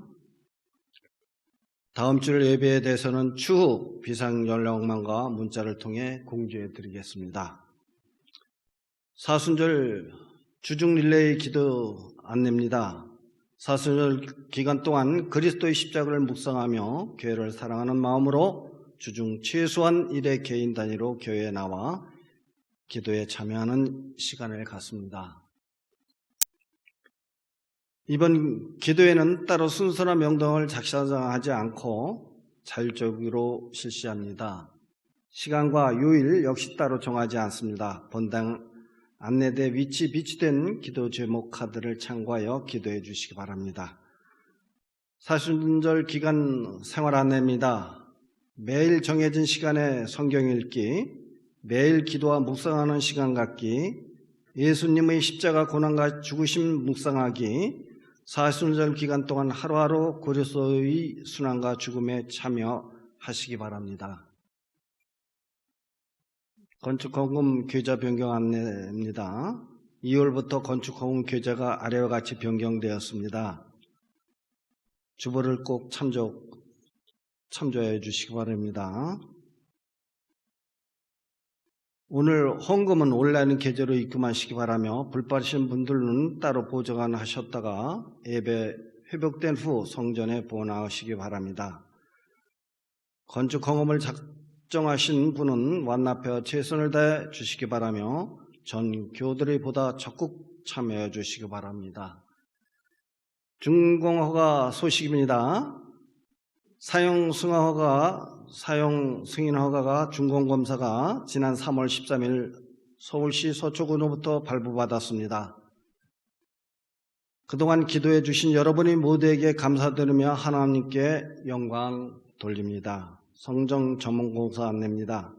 다음 주 예배에 대해서는 추후 비상연락망과 문자를 통해 공지해 드리겠습니다. 사순절 주중 릴레이 기도 안내입니다. 사순절 기간 동안 그리스도의 십자가를 묵상하며 교회를 사랑하는 마음으로 주중 최소한 1회 개인 단위로 교회에 나와 기도에 참여하는 시간을 갖습니다. 이번 기도회는 따로 순서나 명령을 작성하지 않고 자율적으로 실시합니다. 시간과 요일 역시 따로 정하지 않습니다. 본당 안내대 위치 비치된 기도 제목 카드를 참고하여 기도해 주시기 바랍니다. 사순절 기간 생활 안내입니다. 매일 정해진 시간에 성경 읽기, 매일 기도와 묵상하는 시간 갖기, 예수님의 십자가 고난과 죽으심 묵상하기, 사순절 기간 동안 하루하루 그리스도의 순환과 죽음에 참여하시기 바랍니다. 건축허금 계좌 변경 안내입니다. 2월부터 건축허금 계좌가 아래와 같이 변경되었습니다. 주보를 꼭 참조해 주시기 바랍니다. 오늘 헌금은 온라인 계좌로 입금하시기 바라며 불빠르신 분들은 따로 보정하셨다가 예배 회복된 후 성전에 보내시기 바랍니다. 건축 헌금을 작정하신 분은 완납하여 최선을 다해 주시기 바라며 전 교들이 보다 적극 참여해 주시기 바랍니다. 준공허가 소식입니다. 사용 승인 허가가 준공검사가 지난 3월 13일 서울시 서초구로부터 발부받았습니다. 그동안 기도해 주신 여러분이 모두에게 감사드리며 하나님께 영광 돌립니다. 성정 전문공사 안내입니다.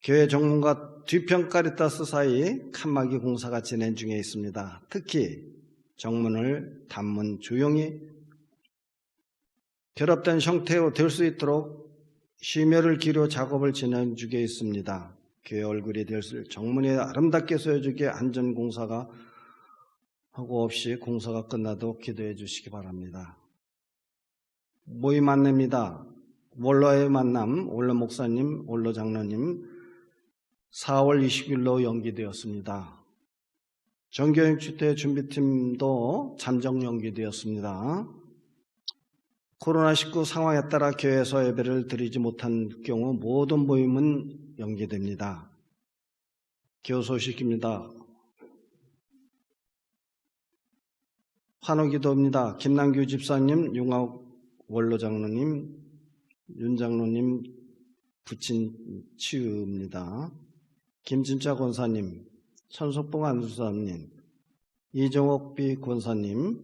교회 정문과 뒤편 카리타스 사이 칸막이 공사가 진행 중에 있습니다. 특히 정문을 단문 조용히 결합된 형태로 될 수 있도록 심혈을 기울여 작업을 진행 중에 있습니다. 교회 얼굴이 될 정문이 아름답게 서여주게 안전공사가 하고 없이 공사가 끝나도 기도해 주시기 바랍니다. 모임 안내입니다. 원로의 만남, 원로 목사님, 원로 장로님 4월 20일로 연기되었습니다. 정교육 주택 준비팀도 잠정 연기되었습니다. 코로나19 상황에 따라 교회에서 예배를 드리지 못한 경우 모든 모임은 연기됩니다. 교우 소식입니다. 환호기도입니다. 김남규 집사님, 윤학 원로장로님, 윤장로님 부친 치유입니다. 김진자 권사님, 천석봉 안수사님, 이정옥 비 권사님,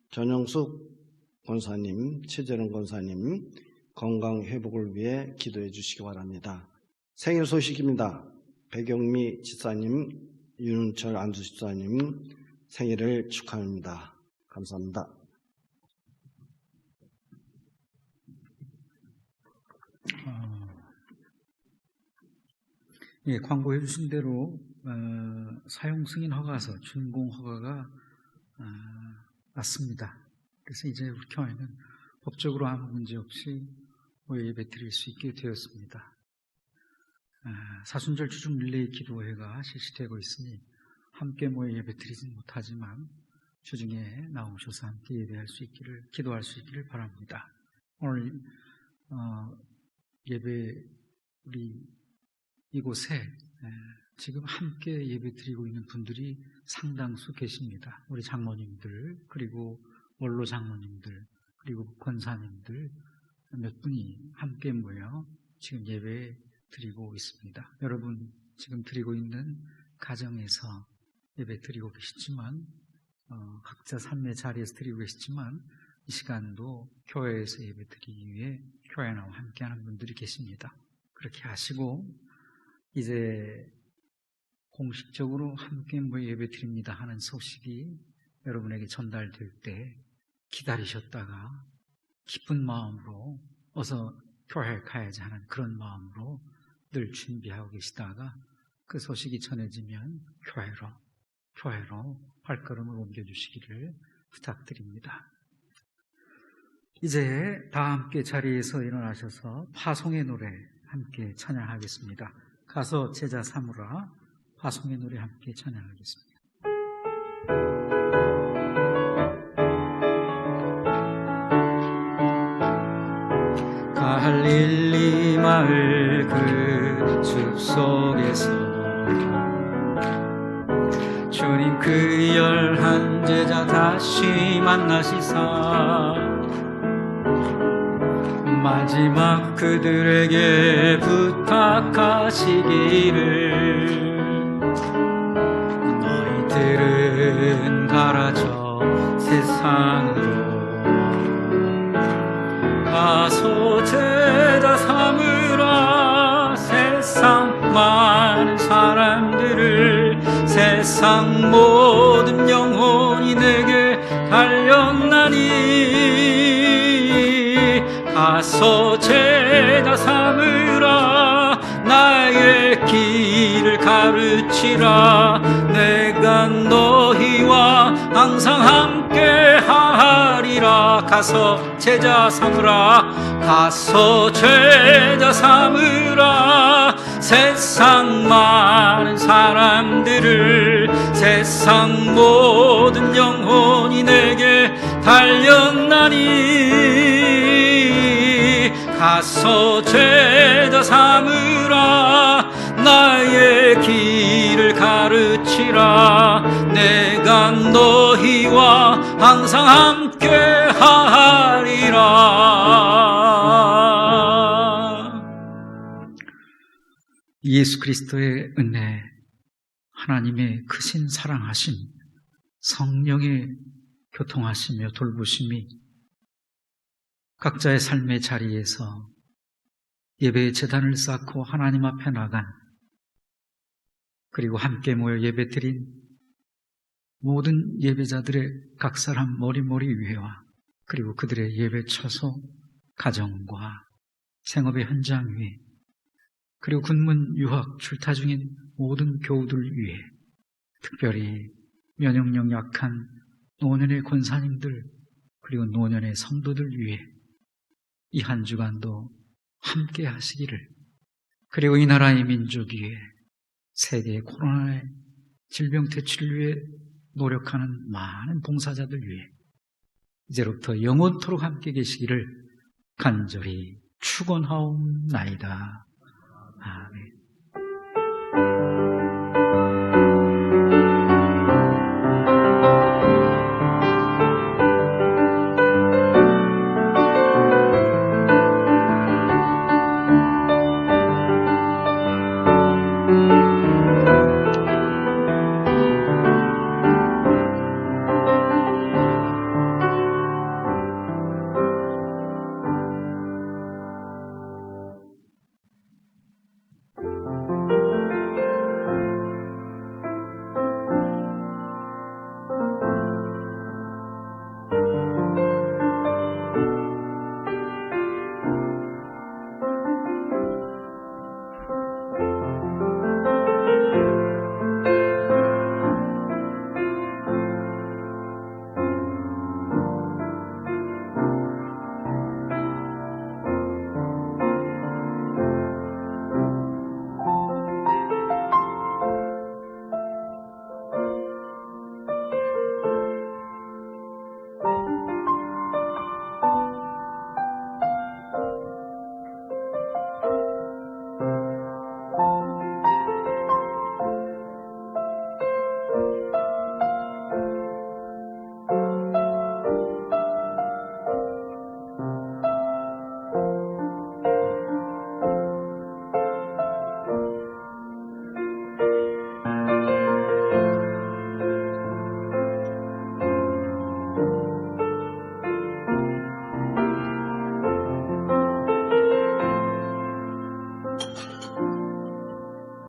전영숙 권사님, 최재령 권사님 건강 회복을 위해 기도해 주시기 바랍니다. 생일 소식입니다. 백영미 집사님, 윤은철 안수 집사님 생일을 축하합니다. 감사합니다. 예, 광고해 주신 대로 사용 승인 허가서, 준공 허가가 났습니다. 그래서 이제 우리 교회는 법적으로 아무 문제 없이 예배 드릴 수 있게 되었습니다. 사순절 주중 릴레이 기도회가 실시되고 있으니 함께 모여 예배 드리진 못하지만 주중에 나오셔서 함께 예배할 수 있기를, 기도할 수 있기를 바랍니다. 오늘 예배 우리 이곳에 지금 함께 예배 드리고 있는 분들이 상당수 계십니다. 우리 장로님들, 그리고 원로 장로님들, 그리고 권사님들 몇 분이 함께 모여 지금 예배 드리고 있습니다. 여러분 지금 드리고 있는 가정에서 예배 드리고 계시지만 각자 삶의 자리에서 드리고 계시지만 이 시간도 교회에서 예배 드리기 위해 교회 나와 함께하는 분들이 계십니다. 그렇게 하시고 이제 공식적으로 함께 모여 예배 드립니다 하는 소식이 여러분에게 전달될 때 기다리셨다가 기쁜 마음으로 어서 교회에 가야지 하는 그런 마음으로 늘 준비하고 계시다가 그 소식이 전해지면 교회로 발걸음을 옮겨주시기를 부탁드립니다. 이제 다 함께 자리에서 일어나셔서 파송의 노래 함께 찬양하겠습니다. 가서 제자 삼으라, 파송의 노래 함께 찬양하겠습니다. 갈릴리 마을 그 숲속에서 주님 그 11 제자 다시 만나시사 마지막 그들에게 부탁하시기를 그들은 가라져 세상으로 가서 제자 삼으라. 세상 많은 사람들을, 세상 모든 영혼이 내게 달렸나니 가서 제자 삼으라. 나의 길을 가르치라. 내가 너희와 항상 함께 하리라. 가서 제자 삼으라. 가서 제자 삼으라. 세상 많은 사람들을, 세상 모든 영혼이 내게 달렸나니 가서 제자 삼으라. 나의 길을 가르치라. 내가 너희와 항상 함께 하리라. 예수 그리스도의 은혜, 하나님의 크신 사랑하심, 성령의 교통하시며 돌보심이 각자의 삶의 자리에서 예배의 제단을 쌓고 하나님 앞에 나간, 그리고 함께 모여 예배 드린 모든 예배자들의 각 사람 머리머리 위에와, 그리고 그들의 예배 처소, 가정과 생업의 현장 위에, 그리고 군문 유학 출타 중인 모든 교우들 위에, 특별히 면역력 약한 노년의 권사님들, 그리고 노년의 성도들 위해 이 한 주간도 함께 하시기를, 그리고 이 나라의 민족 위에, 세계의 코로나의 질병 퇴치를 위해 노력하는 많은 봉사자들 위해 이제로부터 영원토록 함께 계시기를 간절히 축원하옵나이다. 아멘.